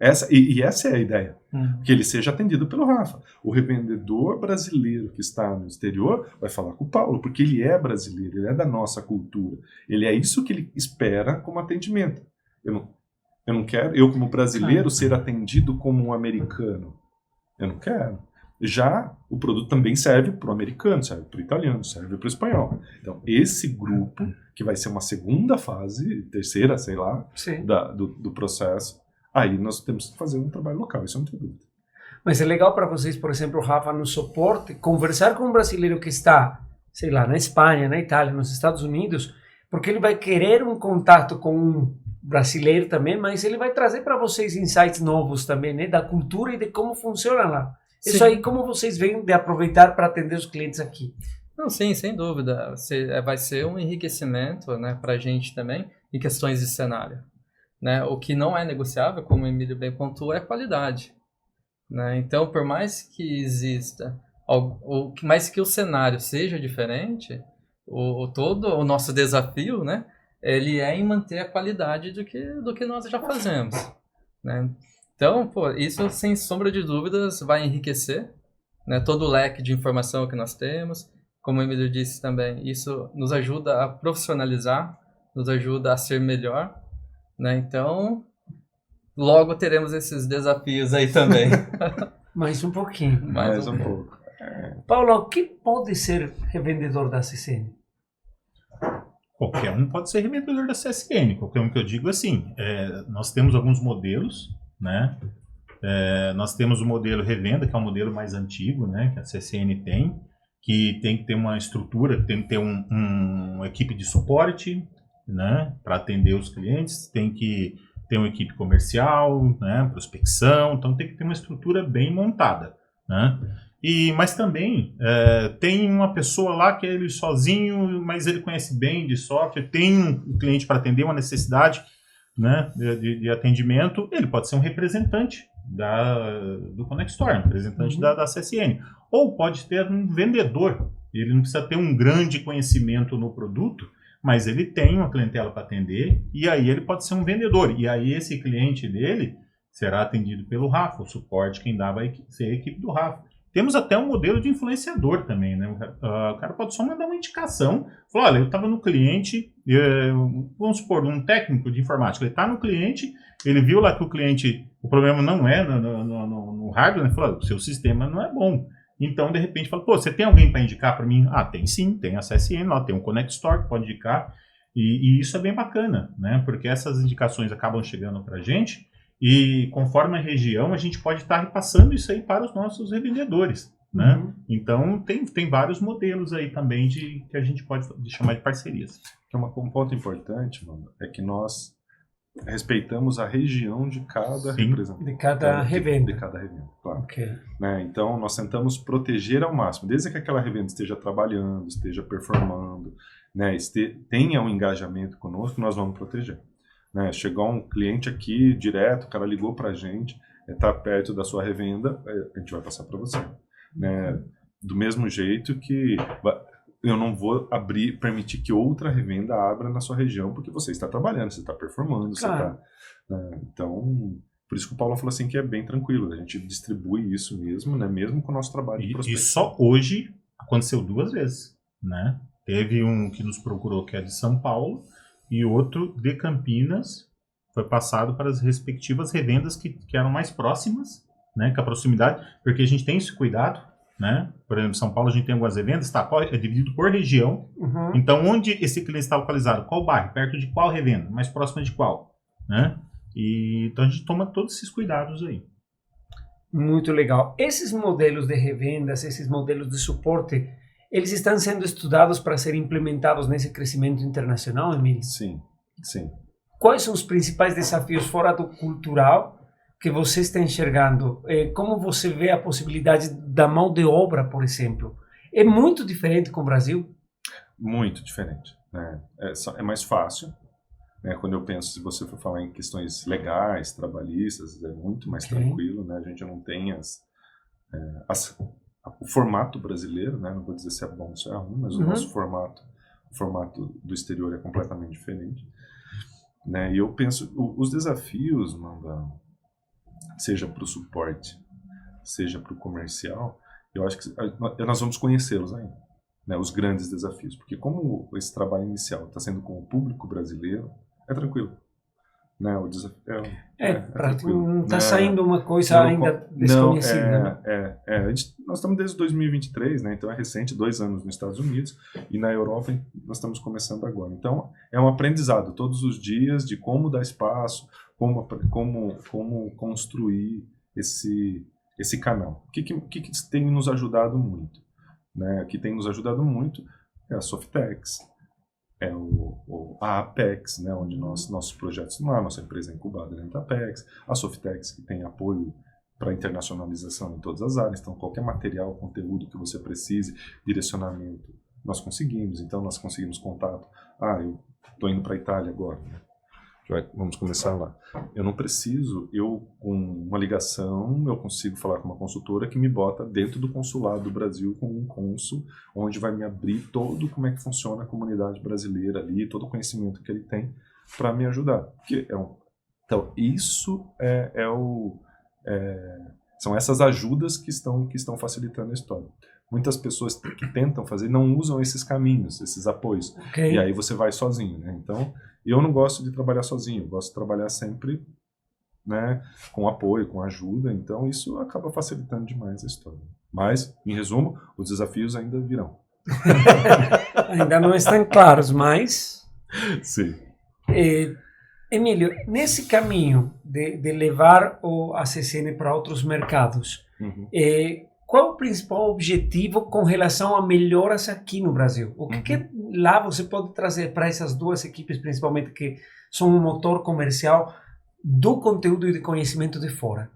Essa é a ideia, que ele seja atendido pelo Rafa. O revendedor brasileiro que está no exterior vai falar com o Paulo, porque ele é brasileiro, ele é da nossa cultura. Ele é isso que ele espera como atendimento. Eu não quero, eu como brasileiro, ser atendido como um americano. Eu não quero. Já o produto também serve para o americano, serve para o italiano, serve para o espanhol. Então, esse grupo, que vai ser uma segunda fase, terceira, sei lá, do processo, aí nós temos que fazer um trabalho local, isso não tem dúvida. Mas é legal para vocês, por exemplo, Rafa, no suporte, conversar com um brasileiro que está, sei lá, na Espanha, na Itália, nos Estados Unidos, porque ele vai querer um contato com um brasileiro também, mas ele vai trazer para vocês insights novos também, né, da cultura e de como funciona lá. Sim. Isso aí, como vocês veem de aproveitar para atender os clientes aqui? Não, sim, sem dúvida. Vai ser um enriquecimento, né, para a gente também. em questões de cenário, né? O que não é negociável, como o Emílio bem pontuou, é a qualidade, né? Então, por mais que exista, mais que o cenário seja diferente, todo o nosso desafio, né? Ele é em manter a qualidade do que nós já fazemos, né? Então, pô, isso sem sombra de dúvidas vai enriquecer, né, todo o leque de informação que nós temos. Como o Emílio disse também, isso nos ajuda a profissionalizar, nos ajuda a ser melhor, né? Então, logo teremos esses desafios aí também. Mais um pouquinho. Mais um pouco. Paulo, o que pode ser revendedor da CCN? Qualquer um pode ser revendedor da CSN. Qualquer um que eu digo assim, nós temos alguns modelos, né? Nós temos o modelo revenda, que é um modelo mais antigo, né, que a CCN tem, que tem que ter uma estrutura, tem que ter uma equipe de suporte, né, para atender os clientes, tem que ter uma equipe comercial, né, prospecção, então tem que ter uma estrutura bem montada, né. Mas também tem uma pessoa lá que é ele sozinho, mas ele conhece bem de software, tem um cliente para atender uma necessidade, né, de atendimento, ele pode ser um representante do Connect Store, um representante da CSN, ou pode ter um vendedor, ele não precisa ter um grande conhecimento no produto, mas ele tem uma clientela para atender, e aí ele pode ser um vendedor, e aí esse cliente dele será atendido pelo Rafa, o suporte quem dá vai ser a equipe do Rafa. Temos até um modelo de influenciador também, né? O cara pode só mandar uma indicação, falar, olha, eu estava no cliente, vamos supor, um técnico de informática, ele está no cliente, ele viu lá que o problema não é no hardware, né? Falou, o seu sistema não é bom. Então, de repente, fala, pô, você tem alguém para indicar para mim? Ah, tem sim, tem a CSN lá, tem um Connect Store que pode indicar, e isso é bem bacana, né? Porque essas indicações acabam chegando para a gente, e conforme a região, a gente pode estar repassando isso aí para os nossos revendedores, né? Então, tem vários modelos aí também que a gente pode chamar de parcerias. Um ponto importante, mano, é que nós respeitamos a região de cada representante. De cada revenda. De cada revenda, claro. Okay. Né? Então, nós tentamos proteger ao máximo, desde que aquela revenda esteja trabalhando, esteja performando, né? Tenha um engajamento conosco, nós vamos proteger. Né? Chegou um cliente aqui direto, o cara ligou para a gente, está perto da sua revenda, a gente vai passar para você. Né? Do mesmo jeito que eu não vou permitir que outra revenda abra na sua região, porque você está trabalhando, você está performando, claro. Então, por isso que o Paulo falou assim que é bem tranquilo, a gente distribui isso mesmo, né? Mesmo com o nosso trabalho de prospecção. E só hoje aconteceu 2 vezes, né? Teve um que nos procurou que é de São Paulo, e outro de Campinas, foi passado para as respectivas revendas que eram mais próximas, né, com a proximidade, porque a gente tem esse cuidado, né? Por exemplo, em São Paulo a gente tem algumas revendas, é dividido por região, então onde esse cliente está localizado, qual bairro, perto de qual revenda, mais próxima de qual, né? Então a gente toma todos esses cuidados aí. Muito legal. Esses modelos de revendas, esses modelos de suporte, eles estão sendo estudados para serem implementados nesse crescimento internacional, Emílio? Sim, sim. Quais são os principais desafios fora do cultural que você está enxergando? Como você vê a possibilidade da mão de obra, por exemplo? É muito diferente com o Brasil? Muito diferente. Né? É mais fácil. Né? Quando eu penso, se você for falar em questões legais, trabalhistas, é muito mais tranquilo. Né? A gente não tem o formato brasileiro, né? Não vou dizer se é bom ou se é ruim, mas o nosso o formato do exterior é completamente diferente. Né? E eu penso, os desafios, seja para o suporte, seja para o comercial, eu acho que nós vamos conhecê-los ainda, né? Os grandes desafios, porque como esse trabalho inicial está sendo com o público brasileiro, é tranquilo. Né? O desafio não está saindo uma coisa ainda desconhecida. Nós estamos desde 2023, né? Então é recente, 2 anos nos Estados Unidos, e na Europa nós estamos começando agora. Então é um aprendizado todos os dias de como dar espaço, como construir esse canal. O que tem nos ajudado muito? Né? O que tem nos ajudado muito é a Softex, a Apex, né, onde nossos projetos lá, nossa empresa é incubada dentro da Apex, a Softex, que tem apoio para internacionalização em todas as áreas, então qualquer material, conteúdo que você precise, direcionamento, nós conseguimos. Então nós conseguimos contato. estou indo para a Itália agora, né? Vamos começar lá. Eu não preciso, com uma ligação, eu consigo falar com uma consultora que me bota dentro do consulado do Brasil com um cônsul, onde vai me abrir todo como é que funciona a comunidade brasileira ali, todo o conhecimento que ele tem para me ajudar. Porque então, isso são essas ajudas que estão facilitando a história. Muitas pessoas que tentam fazer não usam esses caminhos, esses apoios. Okay. E aí você vai sozinho, né? Então, eu não gosto de trabalhar sozinho, eu gosto de trabalhar sempre, né, com apoio, com ajuda. Então, isso acaba facilitando demais a história. Mas, em resumo, os desafios ainda virão. Ainda não estão claros, mas... Sim. Emílio, nesse caminho de levar a CCN para outros mercados, qual o principal objetivo com relação a melhoras aqui no Brasil? O que lá você pode trazer para essas duas equipes, principalmente, que são um motor comercial do conteúdo e de conhecimento de fora?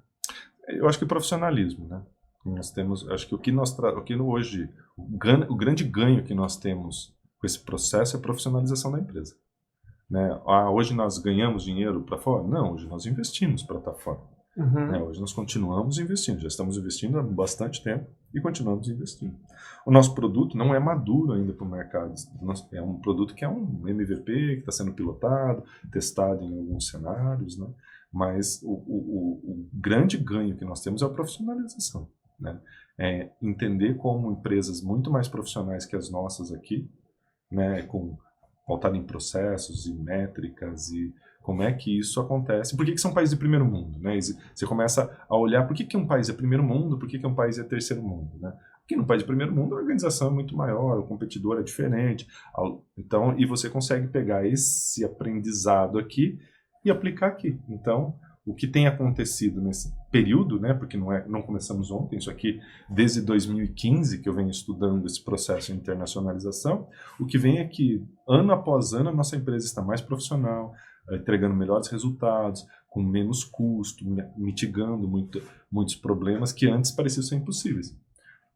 Eu acho que profissionalismo, né? Nós temos, acho que hoje, o grande ganho que nós temos com esse processo é a profissionalização da empresa. Né? Hoje nós ganhamos dinheiro para fora? Não, hoje nós investimos para estar fora. Hoje nós continuamos investindo, já estamos investindo há bastante tempo e continuamos investindo. O nosso produto não é maduro ainda para o mercado, é um produto que é um MVP, que está sendo pilotado, testado em alguns cenários, né? Mas o grande ganho que nós temos é a profissionalização, né? É entender como empresas muito mais profissionais que as nossas aqui, né, pautado em processos e métricas e como é que isso acontece, por que são países de primeiro mundo, né? Você começa a olhar por que um país é primeiro mundo, por que um país é terceiro mundo, né? Porque no país de primeiro mundo a organização é muito maior, o competidor é diferente, então, e você consegue pegar esse aprendizado aqui e aplicar aqui. Então, o que tem acontecido nesse período, né, porque não começamos ontem, isso aqui desde 2015 que eu venho estudando esse processo de internacionalização, o que vem é que ano após ano a nossa empresa está mais profissional, entregando melhores resultados, com menos custo, mitigando muitos problemas que antes pareciam ser impossíveis.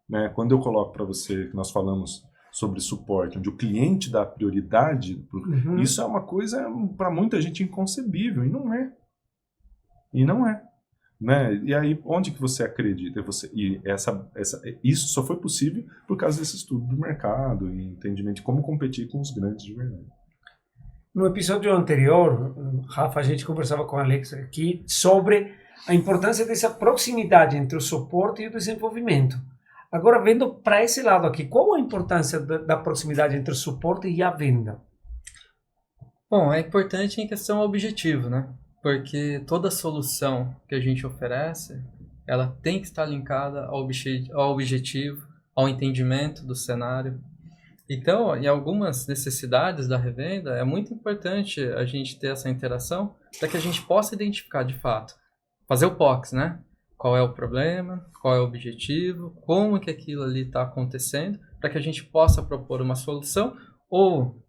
Né? Quando eu coloco para você que nós falamos sobre suporte, onde o cliente dá prioridade, isso é uma coisa para muita gente inconcebível, e não é. Né? E aí, onde que você acredita? Isso só foi possível por causa desse estudo do mercado e entendimento de como competir com os grandes de verdade. No episódio anterior, Rafa, a gente conversava com a Alex aqui sobre a importância dessa proximidade entre o suporte e o desenvolvimento. Agora, vendo para esse lado aqui, qual a importância da proximidade entre o suporte e a venda? Bom, é importante em questão objetivo, né? Porque toda solução que a gente oferece, ela tem que estar linkada ao objetivo, ao entendimento do cenário. Então, em algumas necessidades da revenda, é muito importante a gente ter essa interação para que a gente possa identificar de fato, fazer o POC, né? Qual é o problema, qual é o objetivo, como que aquilo ali está acontecendo, para que a gente possa propor uma solução ou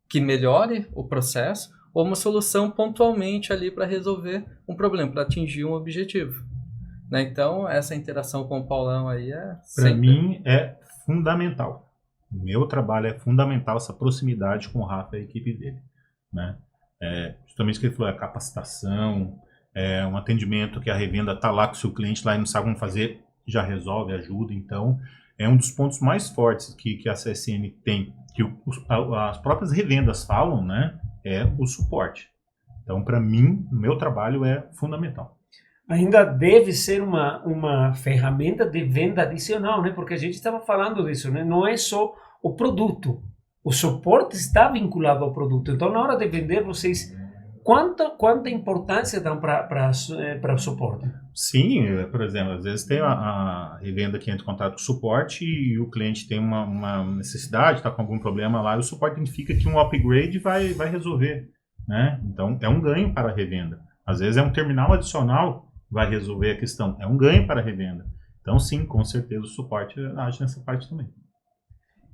que melhore o processo, ou uma solução pontualmente ali para resolver um problema, para atingir um objetivo. Né? Então, essa interação com o Paulão aí é sempre... Para mim, é fundamental. O meu trabalho é fundamental, essa proximidade com o Rafa e a equipe dele. Né? Justamente o que ele falou, a capacitação, um atendimento que a revenda está lá com o seu cliente lá e não sabe como fazer, já resolve, ajuda. Então, é um dos pontos mais fortes que a CSN tem, que as próprias revendas falam, né? É o suporte. Então, para mim, o meu trabalho é fundamental. Ainda deve ser uma ferramenta de venda adicional, né? Porque a gente estava falando disso, né? Não é só o produto. O suporte está vinculado ao produto. Então, na hora de vender, vocês... Quanta importância dão para o suporte? Sim, por exemplo, às vezes tem a revenda que entra em contato com o suporte e o cliente tem uma necessidade, está com algum problema lá, e o suporte identifica que um upgrade vai resolver. Né? Então, é um ganho para a revenda. Às vezes é um terminal adicional vai resolver a questão. É um ganho para a revenda. Então, sim, com certeza o suporte age nessa parte também.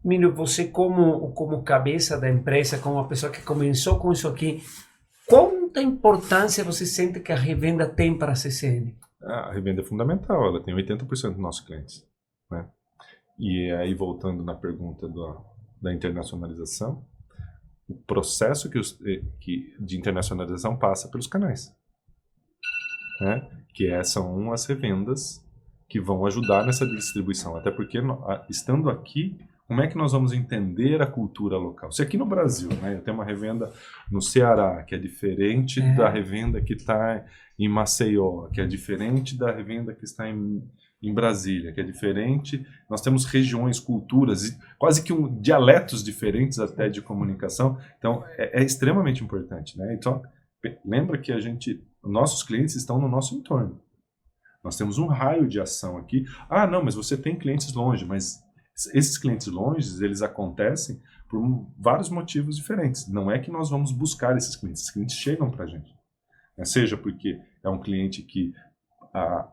Milho, você como cabeça da empresa, como uma pessoa que começou com isso aqui, quanta importância você sente que a revenda tem para a CCN? A revenda é fundamental, ela tem 80% dos nossos clientes. Né? E aí, voltando na pergunta da internacionalização, O processo de internacionalização passa pelos canais, né? São as revendas que vão ajudar nessa distribuição. Até porque, estando aqui, como é que nós vamos entender a cultura local? Se aqui no Brasil, né, eu tenho uma revenda no Ceará, que é diferente da revenda que está em Maceió, que é diferente da revenda que está em Brasília, que é diferente. Nós temos regiões, culturas, quase que dialetos diferentes até de comunicação. Então, é extremamente importante, né? Então, lembra que nossos clientes estão no nosso entorno. Nós temos um raio de ação aqui. Ah, não, mas você tem clientes longe, mas esses clientes longe, eles acontecem por vários motivos diferentes. Não é que nós vamos buscar esses clientes chegam para a gente. Seja porque é um cliente que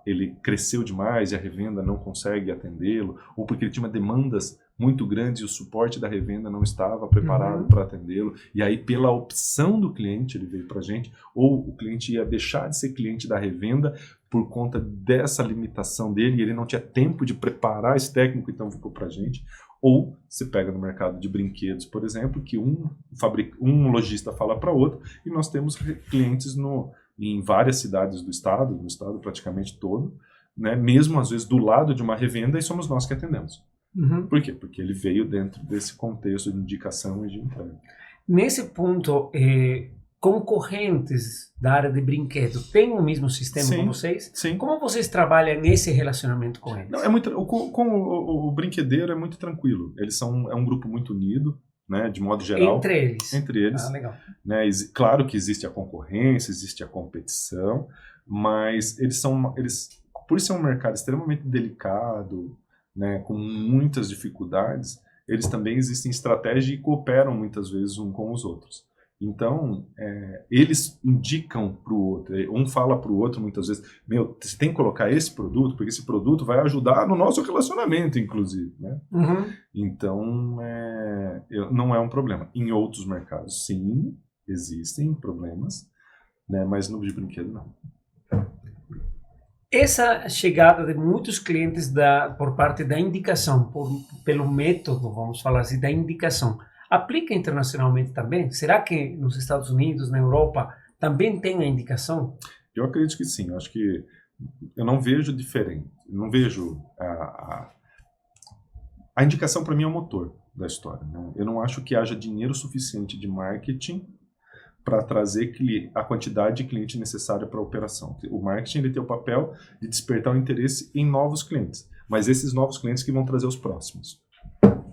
ele cresceu demais e a revenda não consegue atendê-lo, ou porque ele tinha demandas muito grandes e o suporte da revenda não estava preparado para atendê-lo, e aí pela opção do cliente ele veio para a gente, ou o cliente ia deixar de ser cliente da revenda por conta dessa limitação dele e ele não tinha tempo de preparar esse técnico, então ficou para a gente. Ou você pega no mercado de brinquedos, por exemplo, que um lojista fala para outro, e nós temos clientes em várias cidades do estado, no estado praticamente todo, né? Mesmo às vezes do lado de uma revenda, e somos nós que atendemos. Por quê? Porque ele veio dentro desse contexto de indicação e de entrega. Nesse ponto, concorrentes da área de brinquedo têm o mesmo sistema com vocês? Sim. Como vocês trabalham nesse relacionamento com eles? Não, o brinquedeiro é muito tranquilo. É um grupo muito unido, né, de modo geral. Entre eles. Ah, legal. Né, claro que existe a concorrência, existe a competição, mas por ser um mercado extremamente delicado, né, com muitas dificuldades, eles também existem estratégias e cooperam muitas vezes um com os outros. Então, eles indicam para o outro, um fala para o outro muitas vezes, você tem que colocar esse produto, porque esse produto vai ajudar no nosso relacionamento, inclusive, né? Então, não é um problema. Em outros mercados, sim, existem problemas, né? Mas no de brinquedo, não. Essa chegada de muitos clientes por parte da indicação, pelo método, vamos falar assim, da indicação, aplica internacionalmente também? Será que nos Estados Unidos, na Europa, também tem a indicação? Eu acredito que sim. Eu acho que eu não vejo diferente. Eu não vejo a indicação para mim é o motor da história, né? Eu não acho que haja dinheiro suficiente de marketing para trazer a quantidade de cliente necessária para a operação. O marketing ele tem o papel de despertar o interesse em novos clientes, mas esses novos clientes que vão trazer os próximos.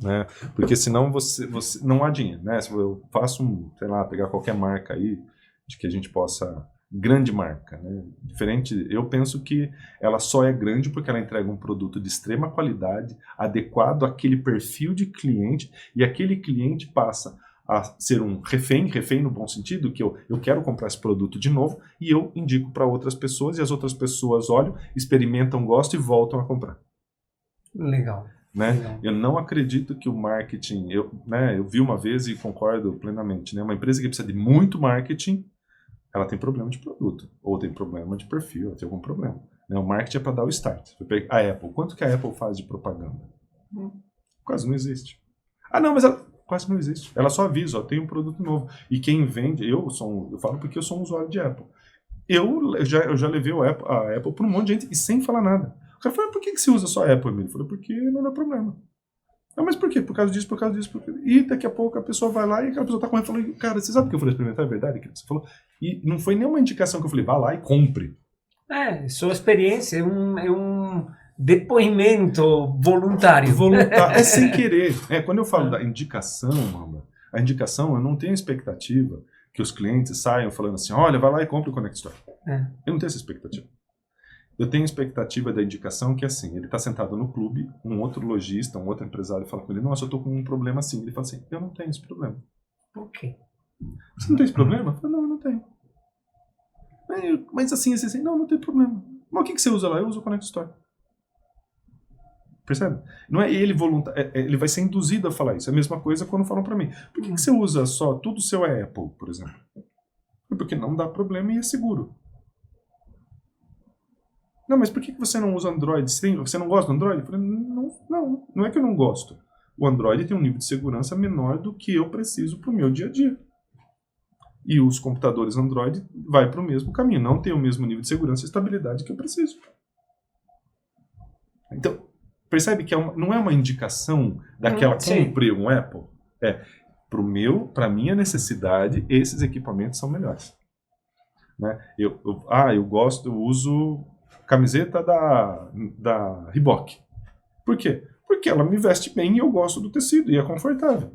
Né? Porque senão você não há dinheiro, né? Se eu faço pegar qualquer marca aí de que a gente possa, grande marca, né? Diferente, eu penso que ela só é grande porque ela entrega um produto de extrema qualidade, adequado àquele perfil de cliente, e aquele cliente passa a ser um refém no bom sentido, que eu quero comprar esse produto de novo e eu indico para outras pessoas e as outras pessoas olham, experimentam, gostam e voltam a comprar. Legal. Né? Eu não acredito que o marketing, eu vi uma vez e concordo plenamente, né? Uma empresa que precisa de muito marketing, ela tem problema de produto, ou tem problema de perfil, ou tem algum problema. Né? O marketing é para dar o start. A Apple, quanto que a Apple faz de propaganda? Quase não existe. Ah, não, mas ela quase não existe. Ela só avisa, tem um produto novo. E quem vende, eu falo porque eu sou um usuário de Apple. Eu já levei a Apple para um monte de gente e sem falar nada. O cara falou, por que você usa só a Apple, Emílio? Eu falei, porque não dá problema. Ah, mas por quê? Por causa disso, por causa disso. E daqui a pouco a pessoa vai lá e aquela pessoa tá com ela e falou, cara, você sabe o que eu falei experimentar? É verdade que você falou? E não foi nenhuma indicação que eu falei, vá lá e compre. Sua experiência é um depoimento voluntário. É sem querer. Quando eu falo da indicação, a indicação, eu não tenho expectativa que os clientes saiam falando assim, olha, vai lá e compre o Connect Store. Eu não tenho essa expectativa. Eu tenho expectativa da indicação que é assim, ele está sentado no clube, um outro lojista, um outro empresário fala com ele, nossa, eu estou com um problema assim. Ele fala assim, eu não tenho esse problema. Por quê? Você não tem esse problema? Eu falo, não, eu não tenho. Mas assim, não tem problema. Mas o que você usa lá? Eu uso o Connect Store. Percebe? Não é ele voluntário, ele vai ser induzido a falar isso. É a mesma coisa quando falam para mim, por que você usa só, tudo seu é Apple, por exemplo? Porque não dá problema e é seguro. Não, mas por que você não usa Android? Você não gosta do Android? Eu falei, não é que eu não gosto. O Android tem um nível de segurança menor do que eu preciso para o meu dia a dia. E os computadores Android vai para o mesmo caminho, não tem o mesmo nível de segurança e estabilidade que eu preciso. Então, percebe que não é uma indicação daquela comprei um Apple. Para minha necessidade, esses equipamentos são melhores. Né? Eu uso camiseta da Reebok. Por quê? Porque ela me veste bem e eu gosto do tecido e é confortável.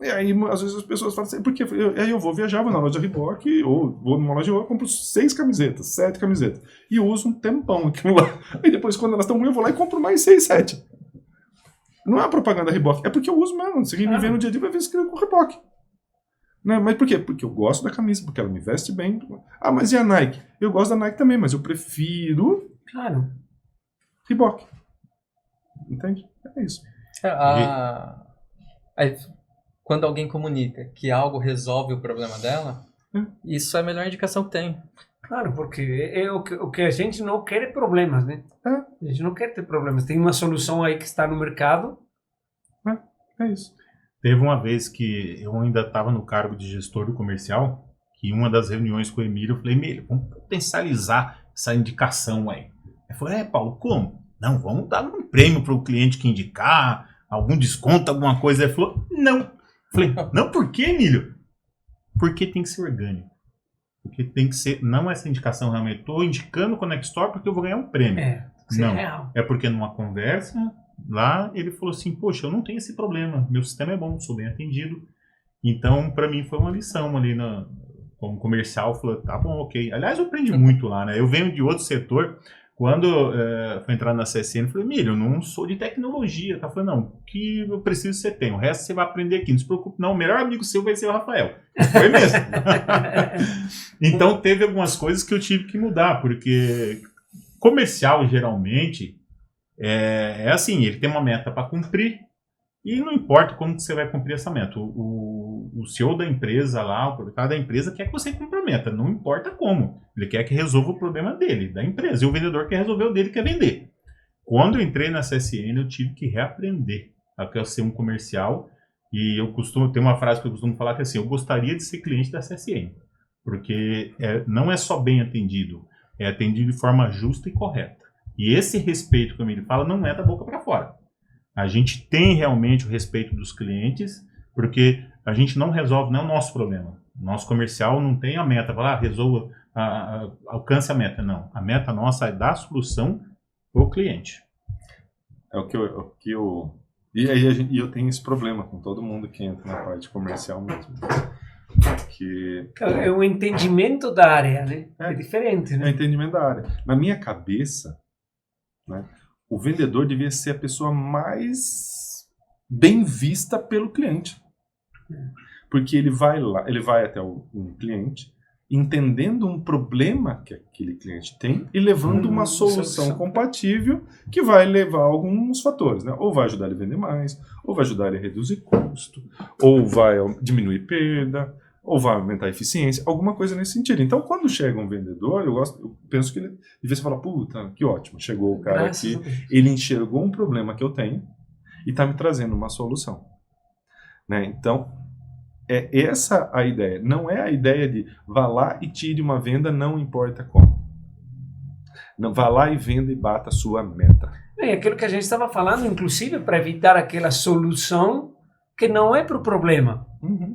E aí, às vezes, as pessoas falam assim, porque aí eu vou viajar, vou na loja Reebok, ou vou numa loja eu compro 6 camisetas, 7 camisetas, e eu uso um tempão aquilo lá. Aí depois, quando elas estão ruins, eu vou lá e compro mais 6, 7. Não é uma propaganda Reebok, é porque eu uso mesmo. Se quem me vê no dia a dia vai ver escrito com Reebok. Né? Mas por quê? Porque eu gosto da camisa, porque ela me veste bem. Ah, mas e a Nike? Eu gosto da Nike também, mas eu prefiro Reebok. Entende? É isso. Quando alguém comunica que algo resolve o problema dela, isso é a melhor indicação que tem. Claro, porque o que a gente não quer é problemas, né? A gente não quer ter problemas. Tem uma solução aí que está no mercado. É isso. Teve uma vez que eu ainda estava no cargo de gestor do comercial, que em uma das reuniões com o Emílio, eu falei, Emílio, vamos potencializar essa indicação aí. Ele falou, Paulo, como? Não, vamos dar um prêmio para o cliente que indicar, algum desconto, alguma coisa. Ele falou, não. Eu falei, não, por quê, Emílio? Porque tem que ser orgânico. Porque tem que ser, não essa indicação realmente, estou indicando o Connect Store porque eu vou ganhar um prêmio. Não, é porque numa conversa lá ele falou assim, poxa, eu não tenho esse problema, meu sistema é bom, sou bem atendido. Então, para mim foi uma lição ali como comercial, falou, tá bom, ok. Aliás, eu aprendi muito lá, né? Eu venho de outro setor. Quando foi entrar na CSN, eu falei, Emílio, eu não sou de tecnologia, tá? Eu falei, não, o que eu preciso você tem, o resto você vai aprender aqui, não se preocupe não, o melhor amigo seu vai ser o Rafael. Foi mesmo. Então teve algumas coisas que eu tive que mudar, porque comercial geralmente é assim, ele tem uma meta para cumprir e não importa como que você vai cumprir essa meta. O CEO da empresa lá, o proprietário da empresa quer que você cumpra a meta, não importa como. Ele quer que resolva o problema dele, da empresa. E o vendedor quer resolver o dele, quer vender. Quando eu entrei na CSN, eu tive que reaprender a ser um comercial. E tem uma frase que eu costumo falar que é assim, eu gostaria de ser cliente da CSN. Porque não é só bem atendido, é atendido de forma justa e correta. E esse respeito que o Emílio fala não é da boca para fora. A gente tem realmente o respeito dos clientes, porque a gente não resolve, não é o nosso problema. Nosso comercial não tem a meta, falar, resolva, alcance a meta. Não, a meta nossa é dar a solução para o cliente. É o que eu... E aí eu tenho esse problema com todo mundo que entra na parte comercial mesmo. Porque... É o entendimento da área, né? É diferente, né? É o entendimento da área. Na minha cabeça, né, o vendedor devia ser a pessoa mais bem vista pelo cliente. Porque ele vai até um cliente, entendendo um problema que aquele cliente tem e levando uma solução compatível que vai levar alguns fatores, né? Ou vai ajudar ele a vender mais, ou vai ajudar ele a reduzir custo, ou vai diminuir perda, ou vai aumentar a eficiência, alguma coisa nesse sentido. Então, quando chega um vendedor, eu penso que ele devia falar, puta, que ótimo, chegou o cara aqui, ele enxergou um problema que eu tenho e está me trazendo uma solução. Né? Então, é essa a ideia. Não é a ideia de vá lá e tire uma venda, não importa como. Não, vá lá e venda e bata a sua meta. É aquilo que a gente estava falando, inclusive, para evitar aquela solução que não é para o problema.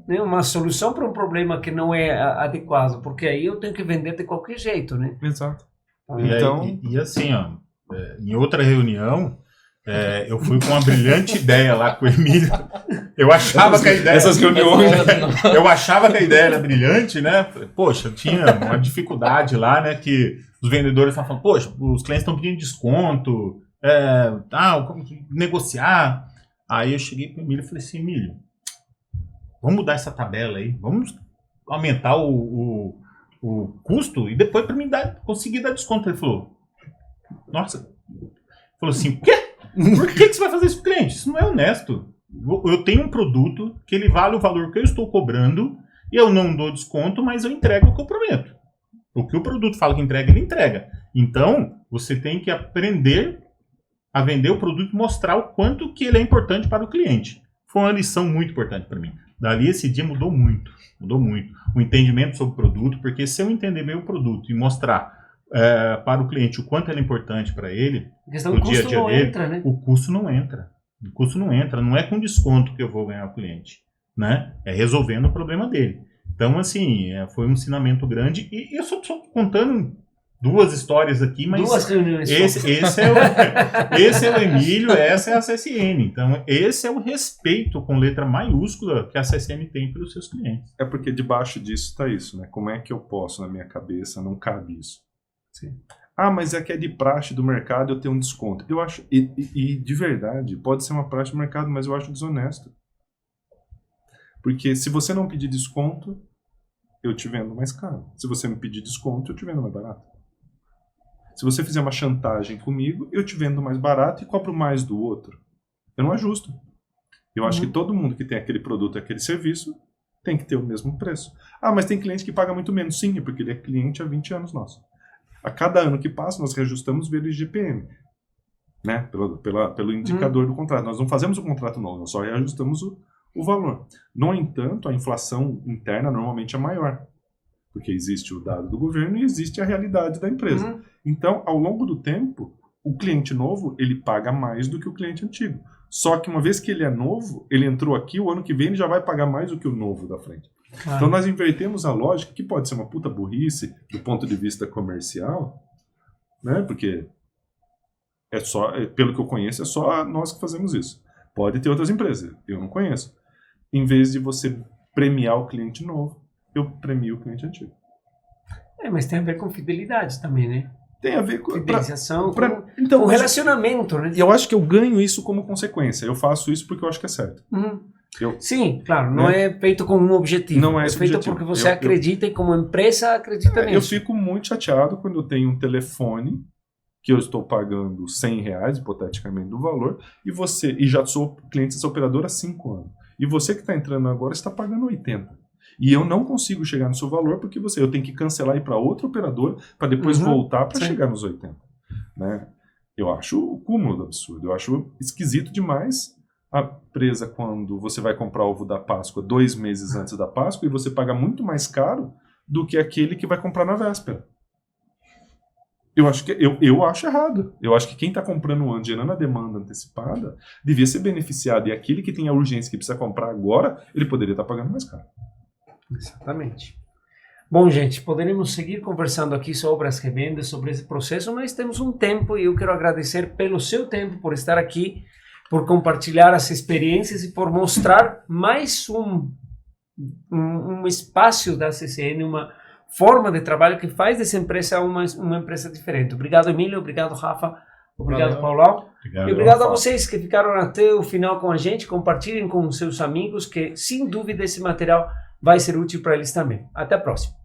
Né? Uma solução para um problema que não é adequado, porque aí eu tenho que vender de qualquer jeito, né? Exato. Então... E assim, ó, em outra reunião, eu fui com uma brilhante ideia lá com o Emílio. Eu achava que a ideia... Essas reuniões... Eu achava que a ideia era brilhante, né? Poxa, tinha uma dificuldade lá, né? Que os vendedores estavam falando, poxa, os clientes estão pedindo desconto, negociar. Aí eu cheguei para o Emílio e falei assim, Emílio, vamos mudar essa tabela aí, vamos aumentar o custo e depois para mim conseguir dar desconto. Ele falou, nossa, falou assim, o quê? Por que você vai fazer isso com o cliente? Isso não é honesto. Eu tenho um produto que ele vale o valor que eu estou cobrando e eu não dou desconto, mas eu entrego o que eu prometo. O que o produto fala que entrega, ele entrega. Então, você tem que aprender a vender o produto e mostrar o quanto que ele é importante para o cliente. Foi uma lição muito importante para mim. Dali esse dia mudou muito o entendimento sobre o produto, porque se eu entender bem o produto e mostrar para o cliente o quanto ele é importante para ele, no dia a dia dele, né? O custo não entra. O custo não entra, não é com desconto que eu vou ganhar o cliente, né? É resolvendo o problema dele. Então, assim, foi um ensinamento grande, e eu só estou contando 2 histórias aqui, mas duas reuniões. esse é o Emílio, essa é a CSN. Então, esse é o respeito com letra maiúscula que a CSN tem pelos seus clientes. É porque debaixo disso está isso, né? Como é que eu posso, na minha cabeça, não cabe isso? Sim. Ah, mas é que é de praxe do mercado, eu tenho um desconto. Eu acho, e de verdade, pode ser uma praxe do mercado, mas eu acho desonesto. Porque se você não pedir desconto, eu te vendo mais caro. Se você me pedir desconto, eu te vendo mais barato. Se você fizer uma chantagem comigo, eu te vendo mais barato e cobro mais do outro. Eu não é justo. Eu acho que todo mundo que tem aquele produto, aquele serviço, tem que ter o mesmo preço. Ah, mas tem cliente que paga muito menos. Sim, porque ele é cliente há 20 anos nosso. A cada ano que passa, nós reajustamos via IGPM, né? Pelo indicador do contrato. Nós não fazemos o contrato novo, nós só reajustamos o valor. No entanto, a inflação interna normalmente é maior, porque existe o dado do governo e existe a realidade da empresa. Então, ao longo do tempo, o cliente novo, ele paga mais do que o cliente antigo. Só que uma vez que ele é novo, ele entrou aqui, o ano que vem ele já vai pagar mais do que o novo da frente. Claro. Então nós invertemos a lógica, que pode ser uma puta burrice do ponto de vista comercial, né? Porque pelo que eu conheço, é só nós que fazemos isso. Pode ter outras empresas, eu não conheço. Em vez de você premiar o cliente novo, eu premio o cliente antigo. Mas tem a ver com fidelidade também, né? Tem a ver com fidelização, então, com relacionamento, né? E eu acho que eu ganho isso como consequência. Eu faço isso porque eu acho que é certo. Sim, claro, não é feito com um objetivo. Não é feito objetivo. porque você acredita e como empresa acredita nisso. Eu fico muito chateado quando eu tenho um telefone que eu estou pagando R$100, hipoteticamente, do valor, e já sou cliente dessa operadora há 5 anos. E você que está entrando agora está pagando 80. E eu não consigo chegar no seu valor porque eu tenho que cancelar e ir para outro operador para depois voltar para chegar nos 80. Né? Eu acho o cúmulo do absurdo. Eu acho esquisito demais a empresa quando você vai comprar ovo da Páscoa 2 meses antes da Páscoa e você paga muito mais caro do que aquele que vai comprar na véspera. Eu acho errado. Eu acho que quem está comprando antes, gerando a demanda antecipada, devia ser beneficiado. E aquele que tem a urgência que precisa comprar agora, ele poderia estar pagando mais caro. Exatamente. Bom, gente, poderíamos seguir conversando aqui sobre as revendas, sobre esse processo, mas temos um tempo e eu quero agradecer pelo seu tempo, por estar aqui, por compartilhar as experiências e por mostrar mais um espaço da CCN, uma forma de trabalho que faz dessa empresa uma empresa diferente. Obrigado, Emílio. Obrigado, Rafa. Obrigado, Paulão. Obrigado, e obrigado a vocês que ficaram até o final com a gente. Compartilhem com seus amigos que, sem dúvida, esse material vai ser útil para eles também. Até a próxima.